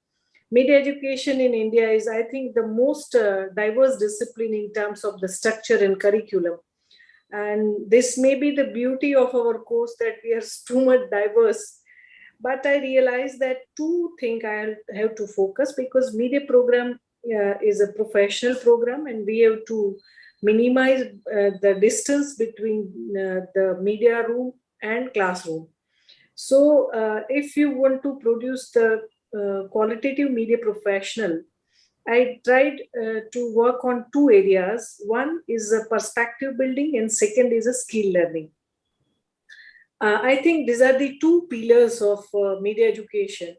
media education in India is, I think, the most diverse discipline in terms of the structure and curriculum. And this may be the beauty of our course, that we are too much diverse. But I realized that two things I have to focus, because media program is a professional program, and we have to minimize the distance between the media room and classroom. So if you want to produce the qualitative media professional, I tried to work on two areas. One is a perspective building, and second is a skill learning. I think these are the two pillars of media education,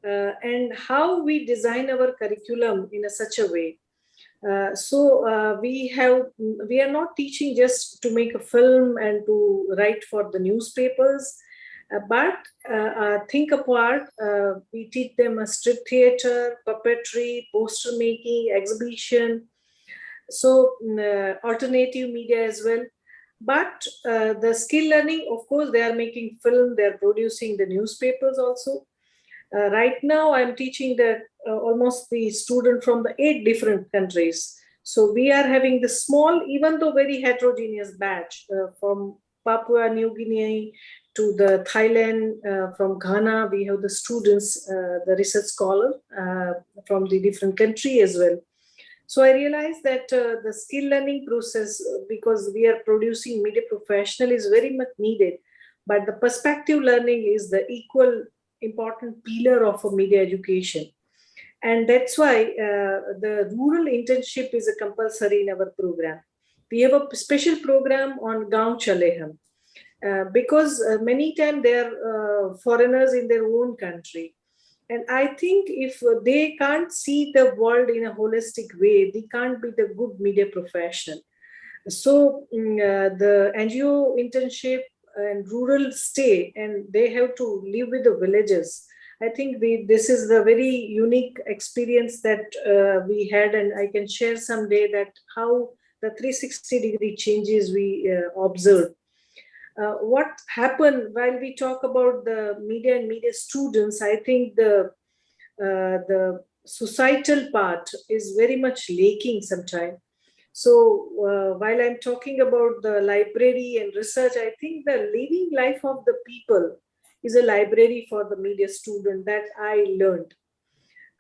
and how we design our curriculum in such a way. We are not teaching just to make a film and to write for the newspapers, but think apart. We teach them a strip theater, puppetry, poster making, exhibition, so alternative media as well. But the skill learning, of course, they are making film, they are producing the newspapers also. Right now, I'm teaching almost the student from the 8 different countries. So we are having the small, even though very heterogeneous batch from Papua New Guinea to the Thailand, from Ghana. We have the students, the research scholar from the different country as well. So I realized that the skill learning process, because we are producing media professional, is very much needed. But the perspective learning is the equal important pillar of a media education. And that's why the rural internship is a compulsory in our program. We have a special program on Gaon Chale Hum, because many times they are foreigners in their own country. And I think if they can't see the world in a holistic way, they can't be the good media professional. So the NGO internship and rural stay, and they have to live with the villages. I think this is the very unique experience that we had, and I can share someday that how the 360-degree changes we observed. What happened while we talk about the media and media students, I think the societal part is very much lacking sometimes. So while I'm talking about the library and research, I think the living life of the people is a library for the media student that I learned.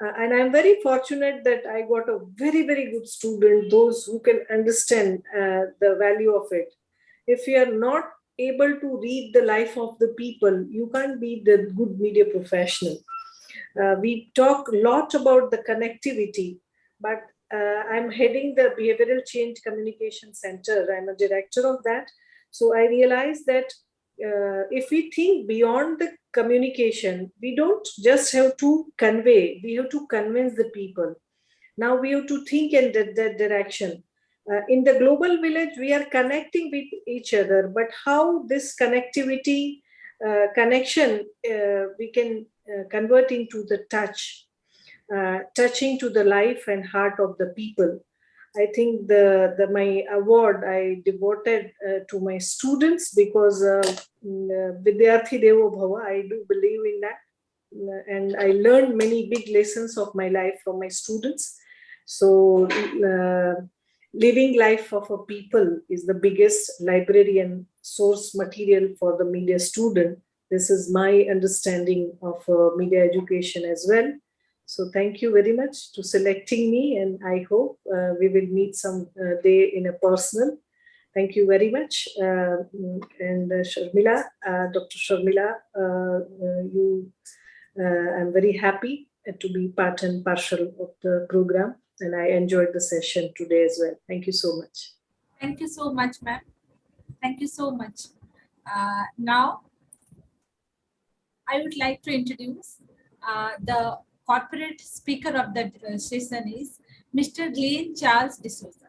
And I'm very fortunate that I got a very, very good student, those who can understand the value of it. If you are not able to read the life of the people, you can't be the good media professional. We talk a lot about the connectivity, but I'm heading the Behavioral Change Communication Center. I'm a director of that. So I realized that if we think beyond the communication, we don't just have to convey, we have to convince the people. Now we have to think in that direction. In the global village, we are connecting with each other, but how this connectivity, connection, we can convert into the touch, touching to the life and heart of the people. I think my award I devoted to my students, because Vidyarthi Devo Bhava, I do believe in that. And I learned many big lessons of my life from my students. So living life of a people is the biggest library and source material for the media student. This is my understanding of media education as well. So thank you very much to selecting me, and I hope we will meet some day in a personal. Thank you very much. And Sharmila, Dr. Sharmila, I'm very happy to be part and parcel of the program, and I enjoyed the session today as well. Thank you so much. Thank you so much, ma'am. Thank you so much. Now, I would like to introduce the corporate speaker of the session is Mr. Glenn Charles D'Souza.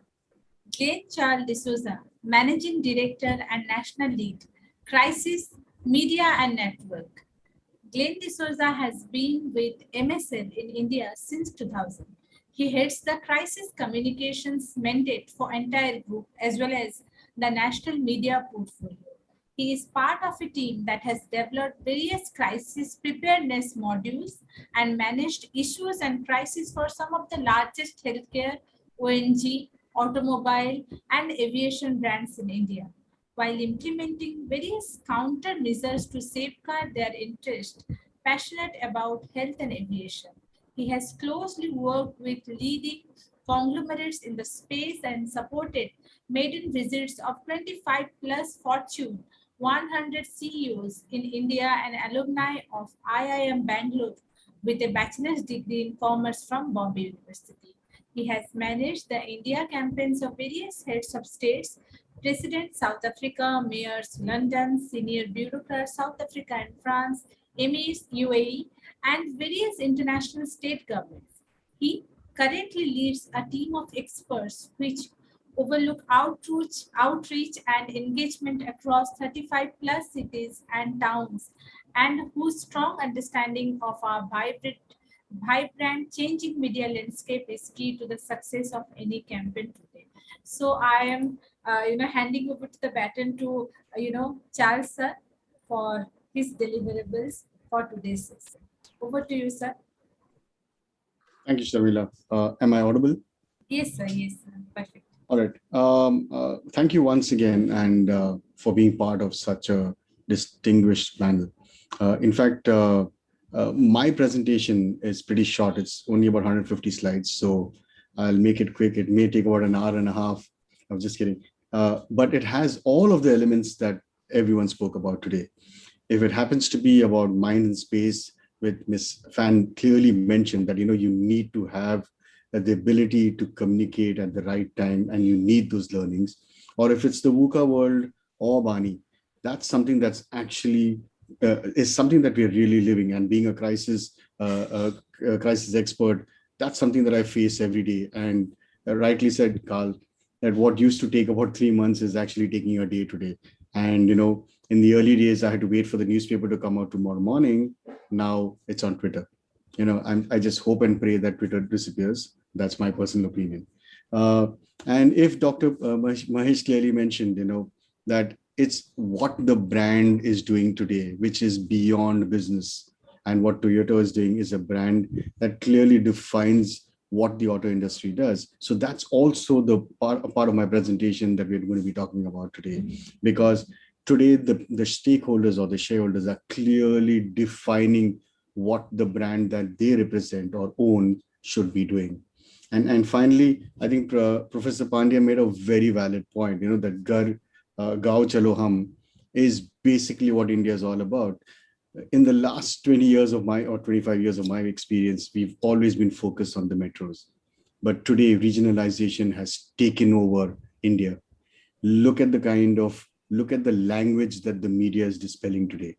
Glenn Charles D'Souza, Managing Director and National Lead, Crisis, Media and Network. Glenn D'Souza has been with MSN in India since 2000. He heads the Crisis Communications mandate for entire group as well as the national media portfolio. He is part of a team that has developed various crisis preparedness modules and managed issues and crises for some of the largest healthcare, ONG, automobile, and aviation brands in India, while implementing various countermeasures to safeguard their interest, passionate about health and aviation. He has closely worked with leading conglomerates in the space and supported maiden visits of 25 plus Fortune 100 CEOs in India and alumni of IIM Bangalore with a bachelor's degree in commerce from Bombay University. He has managed the India campaigns of various heads of states, President South Africa, mayors London, senior bureaucrats South Africa and France, emirs UAE, and various international state governments. He currently leads a team of experts which overlook outreach and engagement across 35 plus cities and towns, and whose strong understanding of our vibrant, changing media landscape is key to the success of any campaign today. So I am, handing over to the baton to, Charles sir for his deliverables for today's session. Over to you, sir. Thank you, Sharmila. Am I audible? Yes, sir. Yes, sir. Perfect. All right. Thank you once again and for being part of such a distinguished panel. In fact, my presentation is pretty short. It's only about 150 slides, so I'll make it quick. It may take about an hour and a half. I'm just kidding. But it has all of the elements that everyone spoke about today. If it happens to be about mind and space, with Ms. Fan clearly mentioned that, you need to have the ability to communicate at the right time, and you need those learnings. Or if it's the VUCA world or Bani, that's something that's actually is something that we're really living. And being a crisis expert, that's something that I face every day. And rightly said, Carl, that what used to take about 3 months is actually taking a day today. And, in the early days, I had to wait for the newspaper to come out tomorrow morning. Now it's on Twitter. I just hope and pray that Twitter disappears. That's my personal opinion. And if Dr. Mahesh clearly mentioned, that it's what the brand is doing today, which is beyond business. And what Toyota is doing is a brand that clearly defines what the auto industry does. So that's also the part of my presentation that we're going to be talking about today, because today the stakeholders or the shareholders are clearly defining what the brand that they represent or own should be doing. And finally, I think Professor Pandya made a very valid point, that Gao Chalo Hum is basically what India is all about. In the last 20 years of or 25 years of my experience, we've always been focused on the metros. But today, regionalization has taken over India. Look at the language that the media is dispelling today.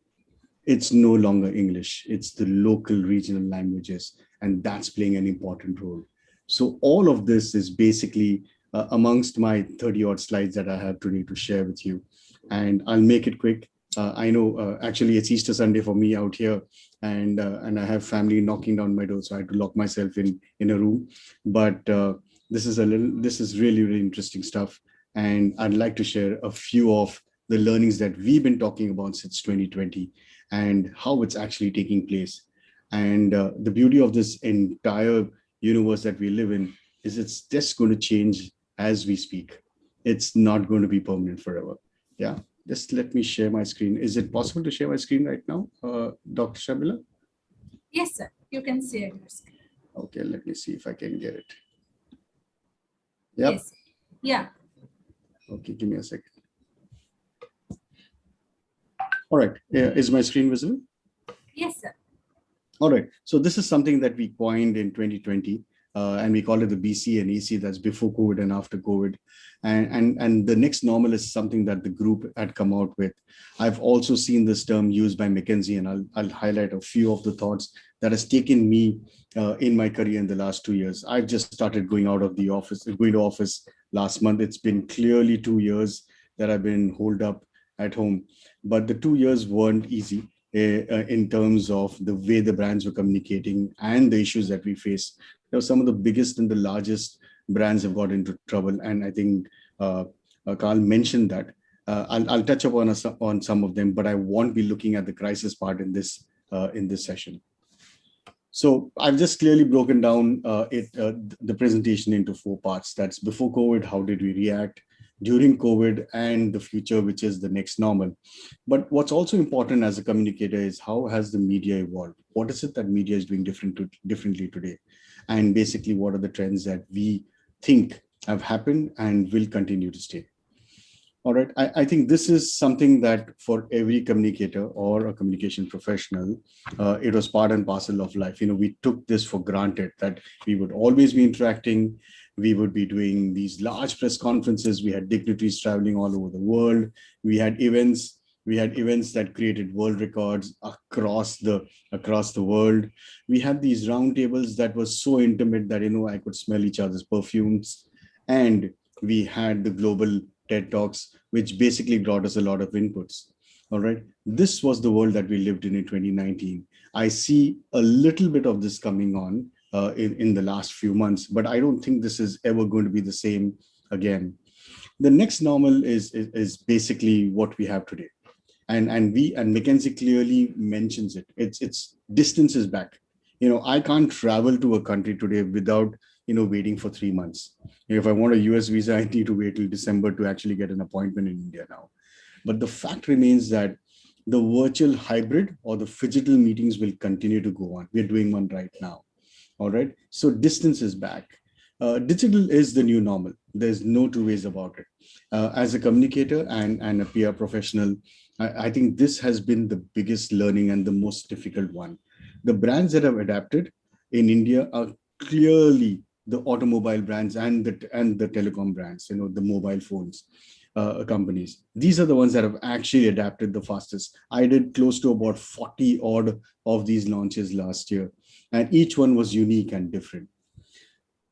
It's no longer English. It's the local regional languages, and that's playing an important role. So all of this is basically amongst my 30-odd slides that I have today to share with you. And I'll make it quick. I know actually it's Easter Sunday for me out here, and I have family knocking down my door, so I had to lock myself in a room. But this is really, really interesting stuff. And I'd like to share a few of the learnings that we've been talking about since 2020 and how it's actually taking place. And the beauty of this entire universe that we live in is it's just going to change as we speak. It's not going to be permanent forever. Yeah, just let me share my screen. Is it possible to share my screen right now, Dr. Shabila? Yes, sir. You can share your screen. Okay, let me see if I can get it. Yep. Yes. Yeah. Okay, give me a second. All right, is my screen visible? Yes, sir. All right, so this is something that we coined in 2020, and we call it the BC and AC, that's before COVID and after COVID. And the next normal is something that the group had come out with. I've also seen this term used by McKinsey, and I'll highlight a few of the thoughts that has taken me in my career in the last 2 years. I've just started going to office last month. It's been clearly 2 years that I've been holed up at home, but the 2 years weren't easy in terms of the way the brands were communicating and the issues that we face. Some of the biggest and the largest brands have got into trouble, and I think Carl mentioned that. I'll touch upon on some of them, but I won't be looking at the crisis part in this session. So I've just clearly broken down the presentation into 4 parts. That's before COVID, how did we react? during COVID and the future, which is the next normal. But what's also important as a communicator is how has the media evolved? What is it that media is doing differently today? And basically, what are the trends that we think have happened and will continue to stay? All right, I think this is something that for every communicator or a communication professional, it was part and parcel of life. We took this for granted that we would always be interacting. We would be doing these large press conferences. We had dignitaries traveling all over the world. We had events. We had events that created world records across the world. We had these roundtables that was so intimate that I could smell each other's perfumes, and we had the global TED Talks, which basically brought us a lot of inputs. All right. This was the world that we lived in 2019. I see a little bit of this coming on in the last few months, but I don't think this is ever going to be the same again. The next normal is basically what we have today. And McKinsey clearly mentions it. It's distance is back. I can't travel to a country today without waiting for 3 months. If I want a US visa, I need to wait till December to actually get an appointment in India now. But the fact remains that the virtual hybrid or the phygital meetings will continue to go on. We're doing one right now. All right. So distance is back. Digital is the new normal. There's no two ways about it. As a communicator and a PR professional, I think this has been the biggest learning and the most difficult one. The brands that have adapted in India are clearly the automobile brands and the telecom brands, the mobile phones companies. These are the ones that have actually adapted the fastest. I did close to about 40 odd of these launches last year, and each one was unique and different.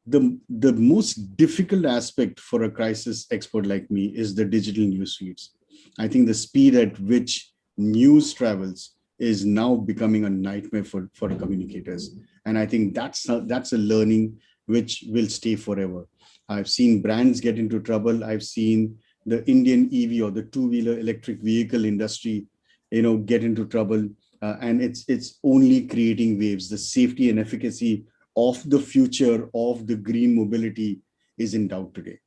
The most difficult aspect for a crisis expert like me is the digital news feeds. I think the speed at which news travels is now becoming a nightmare for communicators. And I think that's a learning which will stay forever. I've seen brands get into trouble. I've seen the Indian EV or the two-wheeler electric vehicle industry, get into trouble. And it's only creating waves. The safety and efficacy of the future of the green mobility is in doubt today.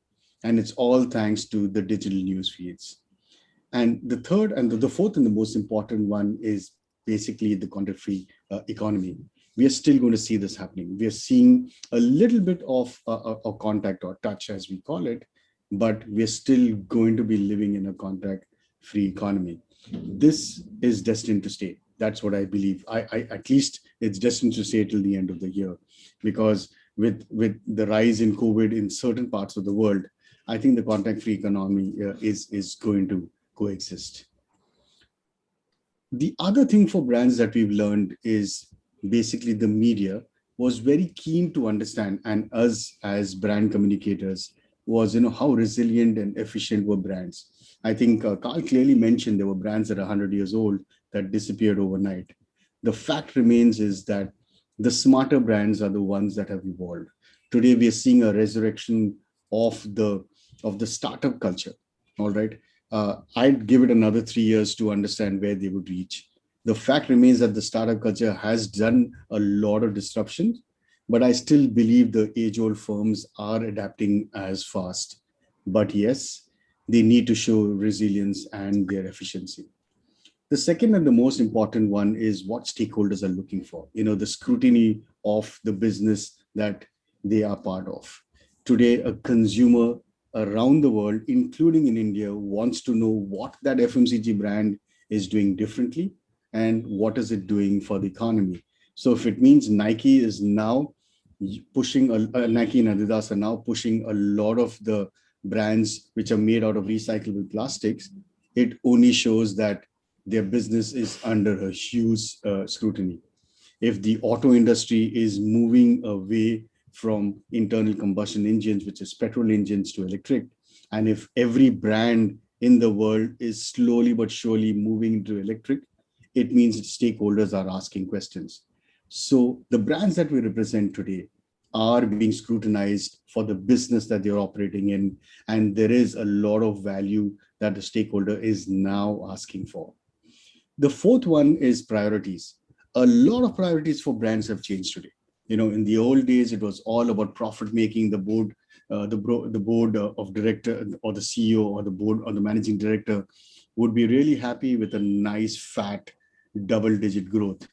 And it's all thanks to the digital news feeds. And the third and the fourth and the most important one is basically the content-free economy. We are still going to see this happening. We are seeing a little bit of a contact or touch, as we call it, but we're still going to be living in a contact-free economy. This is destined to stay. That's what I believe. I at least it's destined to stay till the end of the year, because with the rise in COVID in certain parts of the world, I think the contact-free economy is going to coexist. The other thing for brands that we've learned is basically the media was very keen to understand, and us as brand communicators was, how resilient and efficient were brands. I think Carl clearly mentioned there were brands that are 100 years old that disappeared overnight. The fact remains is that the smarter brands are the ones that have evolved. Today, we are seeing a resurrection of the startup culture. All right. I'd give it another 3 years to understand where they would reach. The fact remains that the startup culture has done a lot of disruption, but I still believe the age-old firms are adapting as fast. But yes, they need to show resilience and their efficiency. The second and the most important one is what stakeholders are looking for, the scrutiny of the business that they are part of. Today, a consumer around the world, including in India, wants to know what that FMCG brand is doing differently and what is it doing for the economy. So if it means Nike is now pushing, Nike and Adidas are now pushing a lot of the brands which are made out of recyclable plastics, it only shows that their business is under a huge scrutiny. If the auto industry is moving away from internal combustion engines, which is petrol engines, to electric, and if every brand in the world is slowly but surely moving into electric, it means that stakeholders are asking questions. So the brands that we represent today are being scrutinized for the business that they're operating in, and there is a lot of value that the stakeholder is now asking for. The fourth one is priorities. A lot of priorities for brands have changed today. In the old days, it was all about profit making. The board the board of director or the CEO or the board or the managing director would be really happy with a nice fat double-digit growth.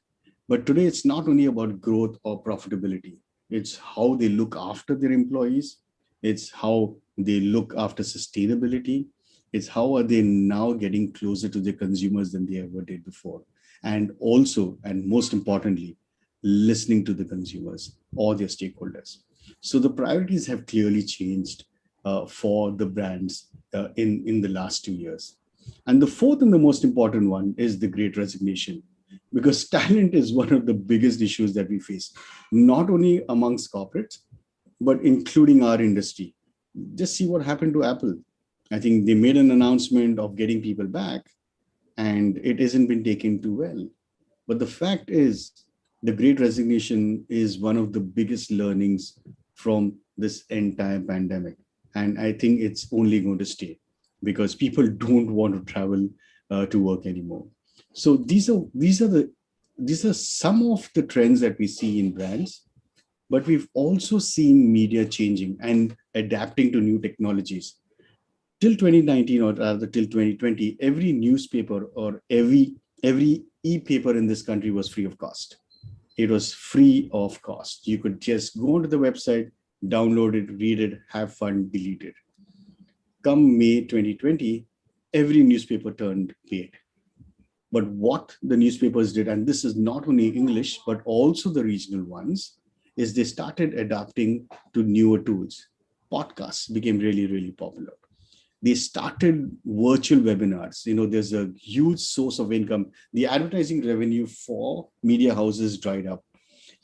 But today it's not only about growth or profitability. It's how they look after their employees. It's how they look after sustainability. It's how are they now getting closer to their consumers than they ever did before. And also, and most importantly, listening to the consumers or their stakeholders. So the priorities have clearly changed for the brands in the last 2 years. And the fourth and the most important one is the Great Resignation, because talent is one of the biggest issues that we face, not only amongst corporates, but including our industry. Just see what happened to Apple. I think they made an announcement of getting people back, and it hasn't been taken too well. But the fact is, the Great Resignation is one of the biggest learnings from this entire pandemic. And I think it's only going to stay because people don't want to travel to work anymore. So these are some of the trends that we see in brands, but we've also seen media changing and adapting to new technologies. Till 2019, or rather till 2020, every newspaper or every e-paper in this country was free of cost. It was free of cost. You could just go onto the website, download it, read it, have fun, delete it. Come May 2020, every newspaper turned paid. But what the newspapers did, and this is not only English, but also the regional ones, is they started adapting to newer tools. Podcasts became really, really popular. They started virtual webinars. There's a huge source of income. The advertising revenue for media houses dried up,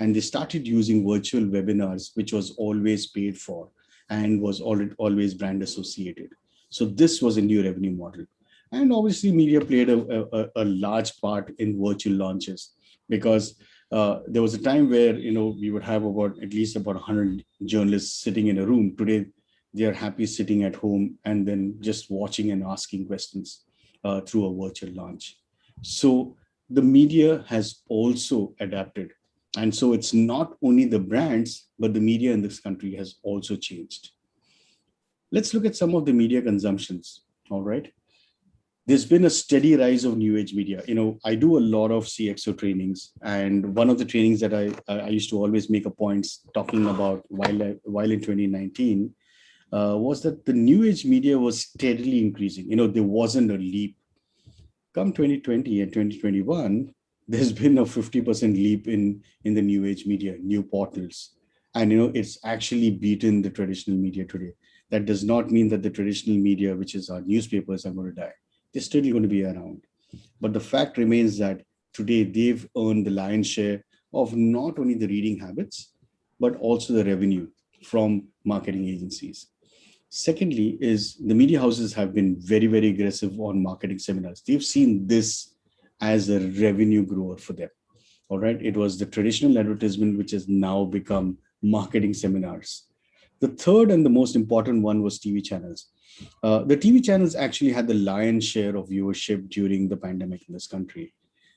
and they started using virtual webinars, which was always paid for and was always brand associated. So this was a new revenue model. And obviously media played a large part in virtual launches, because there was a time where, we would have at least about 100 journalists sitting in a room. Today, they are happy sitting at home and then just watching and asking questions through a virtual launch. So the media has also adapted. And so it's not only the brands, but the media in this country has also changed. Let's look at some of the media consumptions, all right? There's been a steady rise of new age media. I do a lot of CXO trainings, and one of the trainings that I used to always make a point talking about while in 2019 was that the new age media was steadily increasing. There wasn't a leap. Come 2020 and 2021, there's been a 50% leap in the new age media, new portals. And, it's actually beaten the traditional media today. That does not mean that the traditional media, which is our newspapers, are going to die. They're still going to be around. But the fact remains that today they've earned the lion's share of not only the reading habits, but also the revenue from marketing agencies. Secondly, is the media houses have been very, very aggressive on marketing seminars. They've seen this as a revenue grower for them. All right. It was the traditional advertisement, which has now become marketing seminars. The third and the most important one was TV channels. The TV channels actually had the lion's share of viewership during the pandemic in this country.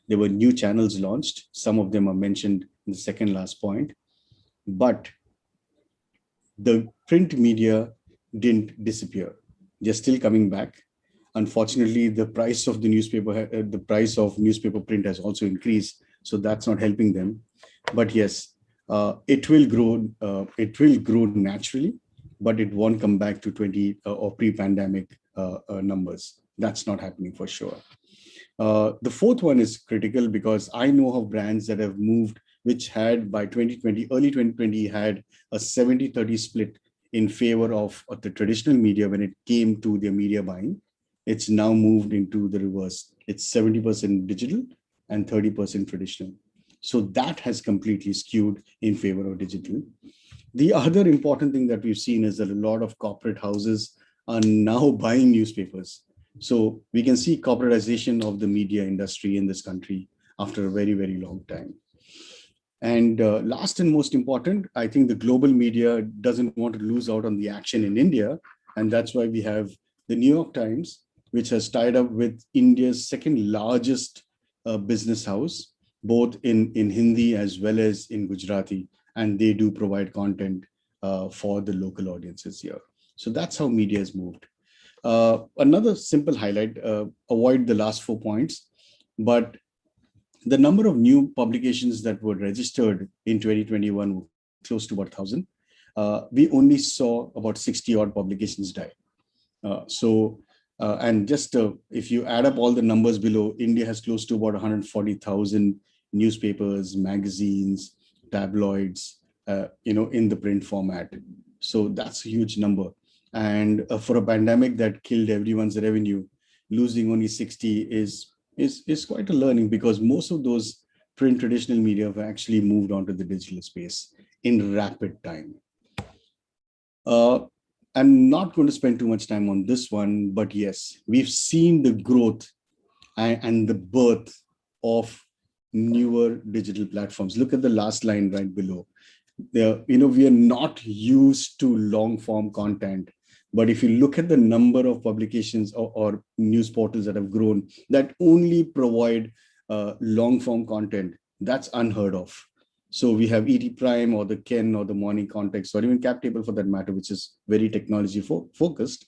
There were new channels launched. Some of them are mentioned in the second last point. But the print media didn't disappear. They're still coming back. Unfortunately, the price of newspaper print has also increased, so that's not helping them. But yes, it will grow. It will grow naturally, but it won't come back to 20 or pre-pandemic numbers. That's not happening for sure. The fourth one is critical because I know of brands that have moved, which had by 2020, early 2020, had a 70-30 split in favor of the traditional media when it came to their media buying. It's now moved into the reverse. It's 70% digital and 30% traditional. So that has completely skewed in favor of digital. The other important thing that we've seen is that a lot of corporate houses are now buying newspapers. So we can see corporatization of the media industry in this country after a very, very long time. And last and most important, I think the global media doesn't want to lose out on the action in India. And that's why we have the New York Times, which has tied up with India's second largest business house, both in Hindi as well as in Gujarati. And they do provide content for the local audiences here. So that's how media has moved. Another simple highlight, avoid the last 4 points, but the number of new publications that were registered in 2021 were close to about 1,000. We only saw about 60 odd publications die. And just if you add up all the numbers below, India has close to about 140,000 newspapers, magazines, tabloids, in the print format. So that's a huge number. And for a pandemic that killed everyone's revenue, losing only 60 is quite a learning, because most of those print traditional media have actually moved on to the digital space in rapid time. I'm not going to spend too much time on this one, but yes, we've seen the growth and the birth of newer digital platforms. Look at the last line right below. We are not used to long form content, but if you look at the number of publications or news portals that have grown that only provide long form content, that's unheard of. So we have ET Prime or the Ken or the Morning Context or even Cap Table for that matter, which is very technology focused,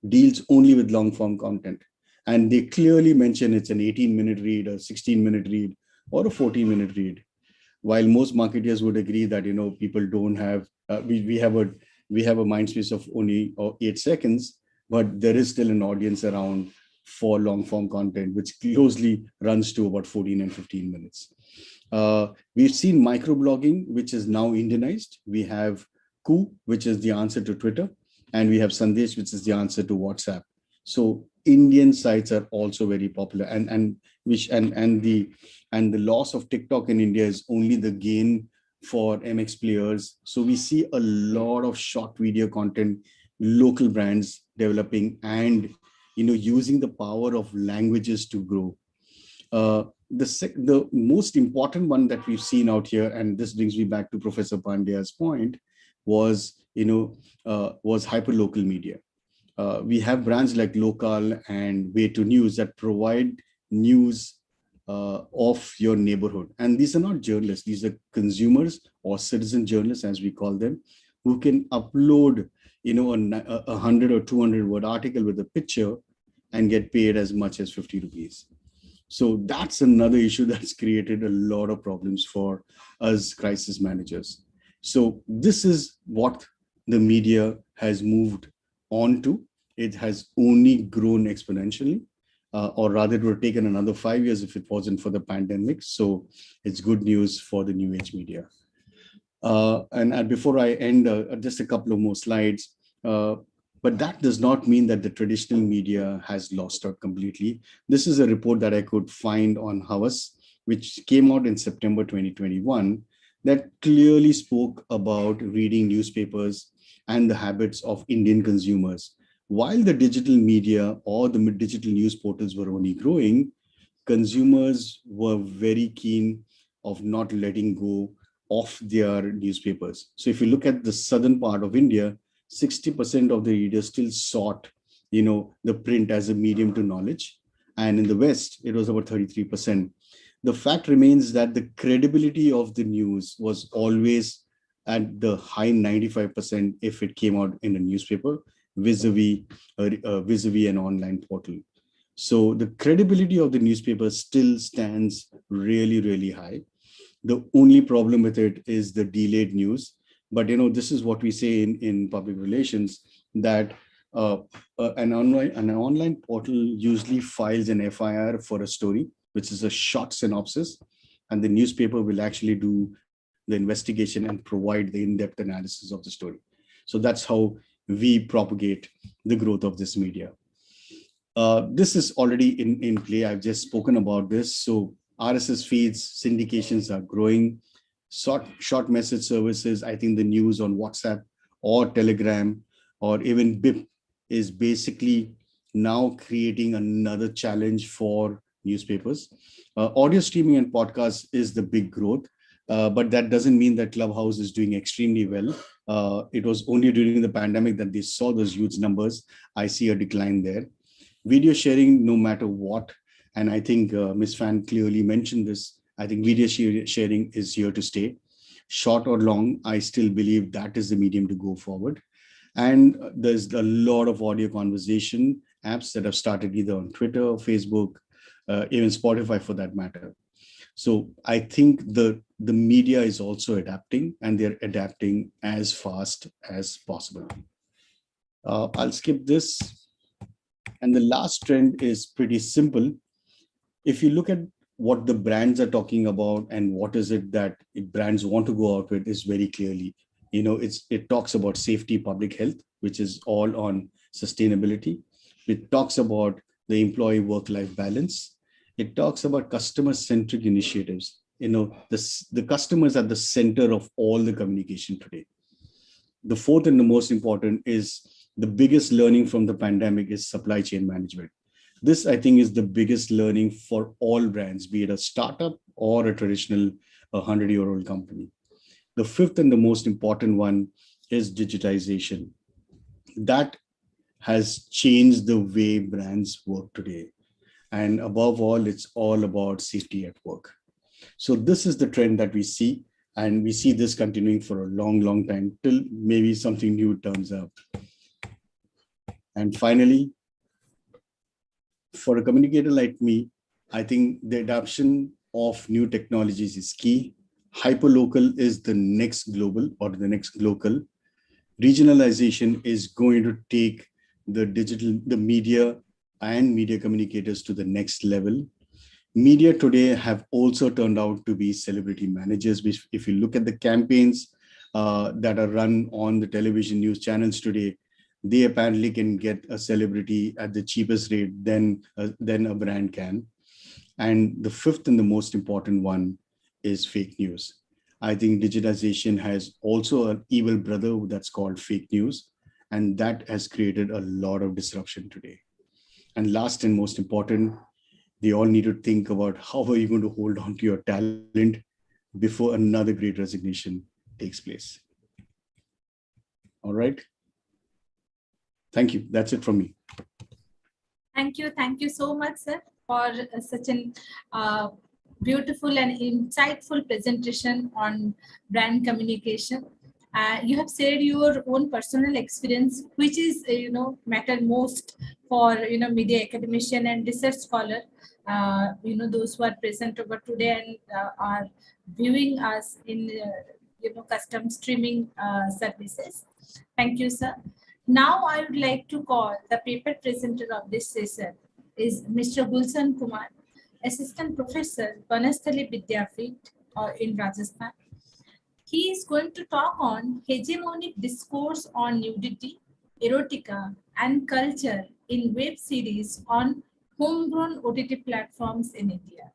deals only with long form content. And they clearly mention it's an 18-minute read, a 16-minute read, or a 14-minute read. While most marketers would agree that people don't have, we have a mind space of only 8 seconds, but there is still an audience around for long form content, which closely runs to about 14 and 15 minutes. We've seen microblogging, which is now Indianized. We have Ku, which is the answer to Twitter, and we have Sandesh, which is the answer to WhatsApp. So Indian sites are also very popular, and the loss of TikTok in India is only the gain for MX players. So we see a lot of short video content, local brands developing and using the power of languages to grow. The most important one that we've seen out here, and this brings me back to Professor Pandya's point, was hyperlocal media. We have brands like Local and Way to News that provide news of your neighborhood. And these are not journalists, these are consumers or citizen journalists, as we call them, who can upload a 100 or 200 word article with a picture and get paid as much as 50 rupees. So that's another issue that's created a lot of problems for us crisis managers. So this is what the media has moved on to. It has only grown exponentially, or rather it would have taken another 5 years if it wasn't for the pandemic. So it's good news for the new age media. And before I end, just a couple of more slides. But that does not mean that the traditional media has lost out completely. This is a report that I could find on Havas, which came out in September 2021, that clearly spoke about reading newspapers and the habits of Indian consumers. While the digital media or the digital news portals were only growing, consumers were very keen of not letting go of their newspapers. So if you look at the southern part of India, 60% of the readers still sought, the print as a medium to knowledge. And in the West, it was about 33%. The fact remains that the credibility of the news was always at the high 95% if it came out in a newspaper, vis-a-vis an online portal. So the credibility of the newspaper still stands really, really high. The only problem with it is the delayed news. But this is what we say in public relations, that an online portal usually files an FIR for a story, which is a short synopsis, and the newspaper will actually do the investigation and provide the in-depth analysis of the story. So that's how we propagate the growth of this media. This is already in play. I've just spoken about this. So RSS feeds, syndications are growing. Short message services, I think the news on WhatsApp or Telegram or even BIP is basically now creating another challenge for newspapers. Audio streaming and podcasts is the big growth, but that doesn't mean that Clubhouse is doing extremely well. It was only during the pandemic that they saw those huge numbers. I see a decline there. Video sharing, no matter what, and I think Ms. Fan clearly mentioned this, I think video sharing is here to stay. short or long, I still believe that is the medium to go forward. And there's a lot of audio conversation apps that have started either on Twitter or Facebook, even Spotify for that matter. So I think the media is also adapting, and they're adapting as fast as possible. I'll skip this. And the last trend is pretty simple. If you look at what the brands are talking about and what is it that brands want to go out with, is very clearly, it talks about safety, public health, which is all on sustainability. It talks about the employee work-life balance. It talks about customer-centric initiatives. The customers at the center of all the communication today. The fourth and the most important is the biggest learning from the pandemic is supply chain management. This, I think, is the biggest learning for all brands, be it a startup or a traditional 100-year-old company. The fifth and the most important one is digitization. That has changed the way brands work today. And above all, it's all about safety at work. So this is the trend that we see, and we see this continuing for a long, long time till maybe something new turns up. And finally, for a communicator like me, I think the adoption of new technologies is key. Hyperlocal is the next global or the next local. Regionalization is going to take the media and media communicators to the next level. Media today have also turned out to be celebrity managers. If you look at the campaigns that are run on the television news channels today, they apparently can get a celebrity at the cheapest rate than a brand can. And the fifth and the most important one is fake news. I think digitization has also an evil brother that's called fake news, and that has created a lot of disruption today. And last and most important, they all need to think about how are you going to hold on to your talent before another great resignation takes place. All right. Thank you. That's it from me. Thank you. Thank you so much, sir, for such an beautiful and insightful presentation on brand communication. You have shared your own personal experience, which is, matter most for, media academician and research scholar, those who are present over today and are viewing us in, custom streaming services. Thank you, sir. Now I would like to call the paper presenter of this session is Mr. Gulshan Kumar, Assistant Professor, Banasthali Vidyapith in Rajasthan. He is going to talk on hegemonic discourse on nudity, erotica, and culture in web series on homegrown OTT platforms in India.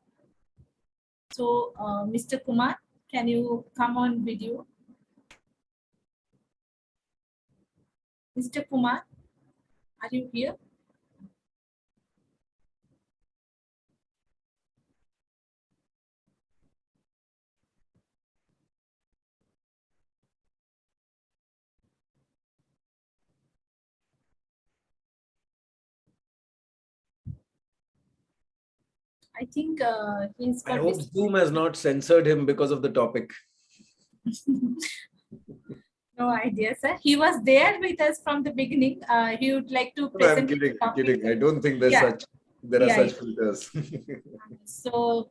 So, Mr. Kumar, can you come on video? Mr. Kumar, are you here? I think he's got I hope Zoom has not censored him because of the topic. No idea, sir. He was there with us from the beginning. He would like to present. I'm kidding. I don't think there's there are such filters. So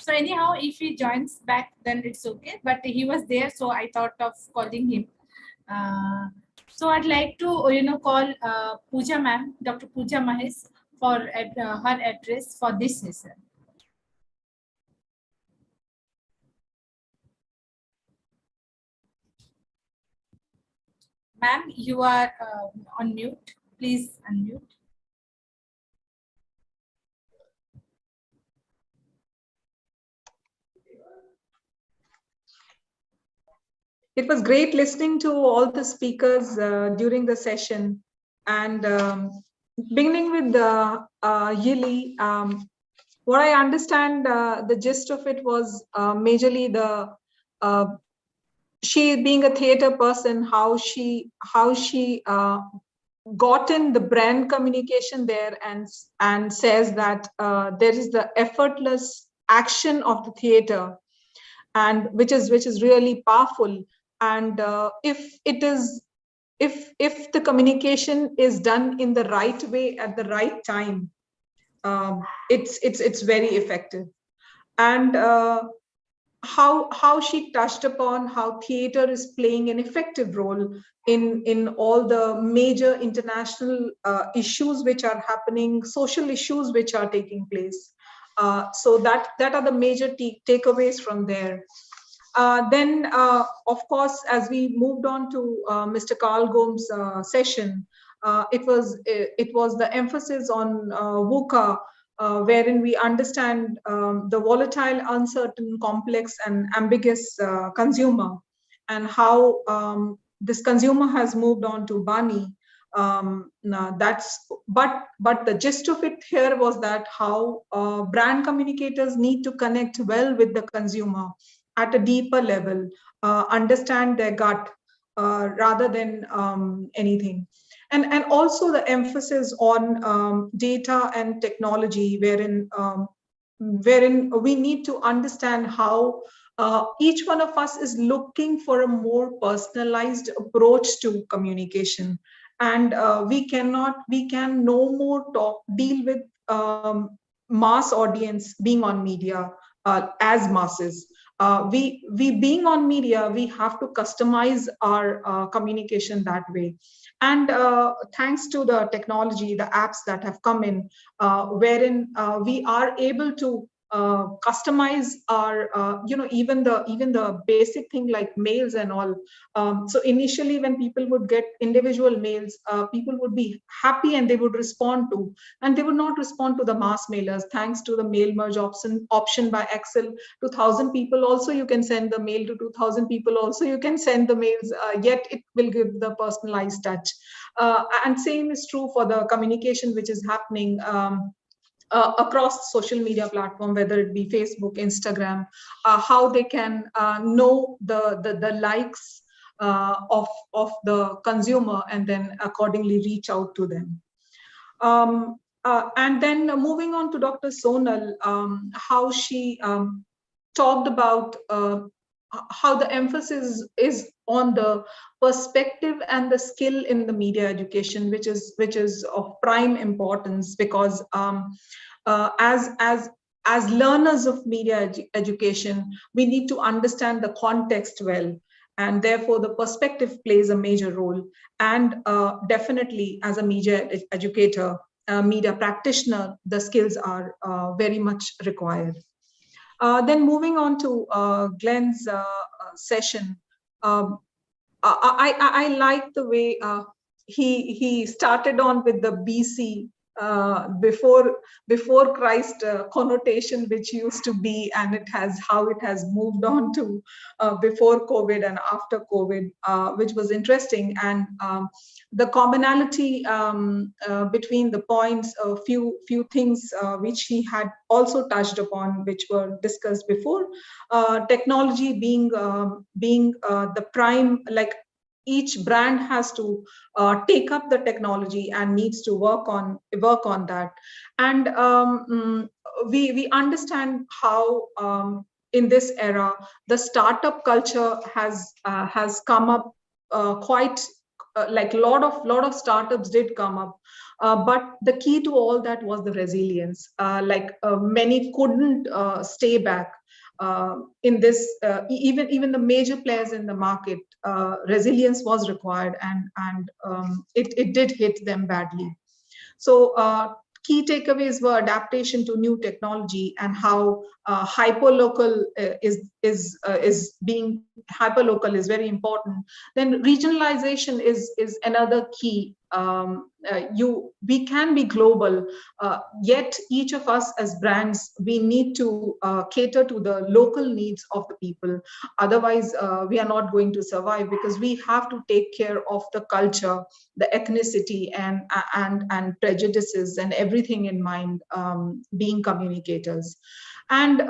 anyhow, if he joins back, then it's okay. But he was there, so I thought of calling him. So I'd like to, call Pooja ma'am, Dr. Pooja Mahesh, for her address for this session. Ma'am, you are on mute. Please unmute. It was great listening to all the speakers during the session. And beginning with Yili, what I understand, the gist of it was majorly she being a theater person, how she got in the brand communication there and says that there is the effortless action of the theater, and which is really powerful. And if the communication is done in the right way at the right time, it's very effective. And how she touched upon how theater is playing an effective role in all the major international issues which are happening, social issues which are taking place. So that are the major takeaways from there. Then, of course, as we moved on to Mr. Carl Gomes' session, it was the emphasis on VUCA, wherein we understand the volatile, uncertain, complex, and ambiguous consumer, and how this consumer has moved on to Bani. But the gist of it here was that how brand communicators need to connect well with the consumer at a deeper level, understand their gut rather than anything. And also the emphasis on data and technology, wherein we need to understand how each one of us is looking for a more personalized approach to communication. And we can no more deal with mass audience being on media as masses. We being on media, we have to customize our communication that way. And thanks to the technology, the apps that have come in, wherein we are able to customize our, even the basic thing like mails and all. So initially, when people would get individual mails, people would be happy and they would respond to, and they would not respond to the mass mailers. Thanks to the mail merge option by Excel, to 1,000 people also you can send the mail, to 2,000 people also you can send the mails, yet it will give the personalized touch. And same is true for the communication which is happening across social media platform, whether it be Facebook, Instagram, how they can know the likes of the consumer and then accordingly reach out to them. And then moving on to Dr. Sonal, how she talked about how the emphasis is on the perspective and the skill in the media education, which is of prime importance, because as learners of media education, we need to understand the context well, and therefore the perspective plays a major role. And definitely as a media educator, media practitioner, the skills are very much required. Then moving on to Glenn's session, I like the way he started on with the BC, before Christ connotation, which used to be, and how it has moved on to before COVID and after COVID, which was interesting. And the commonality between the points, a few things which he had also touched upon, which were discussed before. Technology being the prime, like each brand has to take up the technology and needs to work on that. And we understand how in this era the startup culture has come up quite. Like a lot of startups did come up, but the key to all that was the resilience. Many couldn't stay back in this. Even the major players in the market, resilience was required, and it did hit them badly. So key takeaways were adaptation to new technology, and how hyperlocal is being hyperlocal is very important. Then regionalization is another key. We can be global, yet each of us as brands, we need to cater to the local needs of the people. Otherwise, we are not going to survive, because we have to take care of the culture, the ethnicity, and prejudices and everything in mind, being communicators. And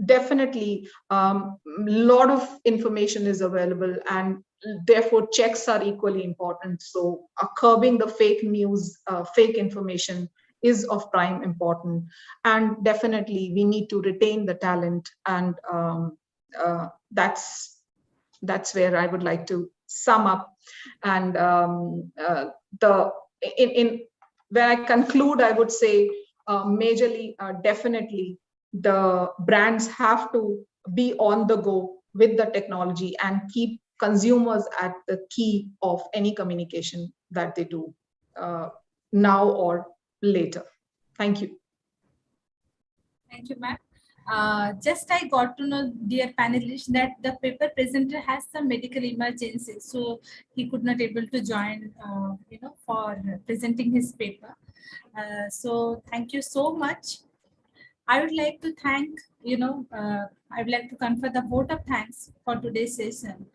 definitely lot of information is available, and therefore checks are equally important. So curbing the fake news, fake information is of prime importance. And definitely we need to retain the talent, and that's where I would like to sum up. And where I conclude, I would say majorly, definitely the brands have to be on the go with the technology and keep consumers at the key of any communication that they do now or later. Thank you. Thank you, ma'am. Just I got to know, dear panelists, that the paper presenter has some medical emergency, so he could not able to join, for presenting his paper. So thank you so much. I would like to thank, I would like to confer the vote of thanks for today's session.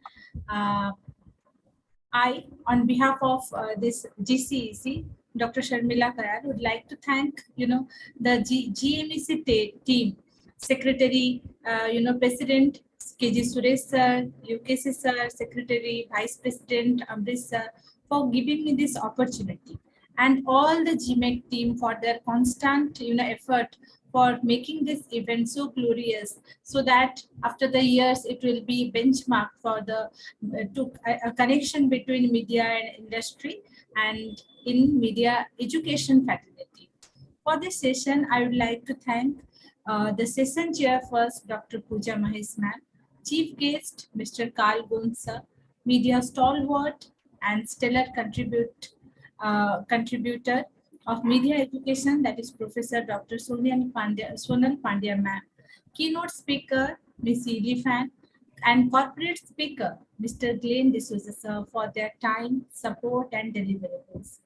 I, on behalf of this GCEC, Dr. Sharmila Kayal, would like to thank, the GMEC team, Secretary, President KG Suresh sir, UKC sir, Secretary, Vice President Amrish sir, for giving me this opportunity, and all the GMEC team for their constant, effort for making this event so glorious, so that after the years it will be benchmark for the a connection between media and industry and in media education faculty. For this session, I would like to thank the session chair first, Dr. Pooja Mahesh ma'am, chief guest, Mr. Carl Gunn sir, media stalwart and stellar contributor of media education, that is Professor Dr. Sonal Pandya ma'am, keynote speaker, Ms. Yili Fan, and corporate speaker, Mr. Glenn D'Souza sir, for their time, support, and deliverables.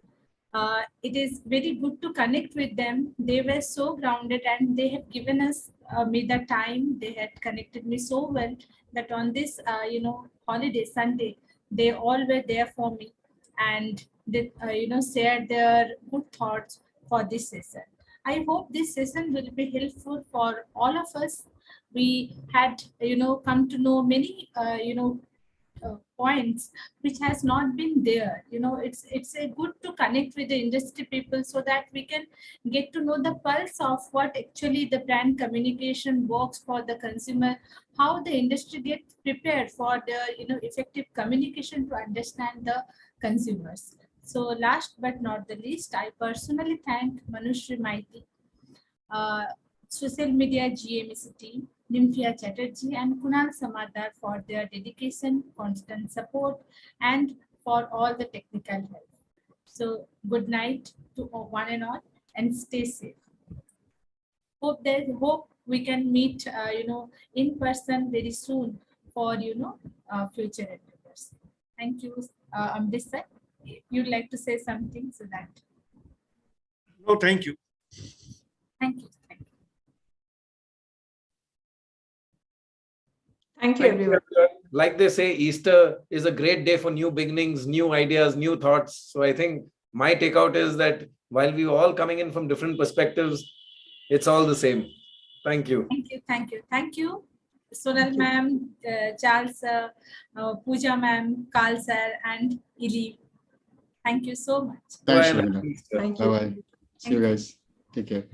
It is very good to connect with them. They were so grounded, and they have given us me the time. They had connected me so well that on this, holiday Sunday, they all were there for me, and they, shared their good thoughts for this session. I hope this session will be helpful for all of us. We had, come to know many, points which has not been there. It's a good to connect with the industry people, so that we can get to know the pulse of what actually the brand communication works for the consumer, how the industry gets prepared for the effective communication to understand the consumers. So last but not the least, I personally thank Manushri Maiti, social media GMEC team, Nymphia Chatterjee and Kunal Samadar for their dedication, constant support, and for all the technical help. So good night to one and all, and stay safe. Hope we can meet, in person very soon for future endeavors. Thank you, Amrish sir. You'd like to say something, so that. No, thank you. Thank you. Thank you, everyone. Like they say, Easter is a great day for new beginnings, new ideas, new thoughts. So I think my takeout is that while we are all coming in from different perspectives, it's all the same. Thank you. Thank you. Thank you. Thank you, Sonal ma'am, Charles sir, Pooja ma'am, Carl sir, and Ili. Thank you so much. Thanks, Bye. Sharmila. Thank you. Bye-bye. See you guys. Take care.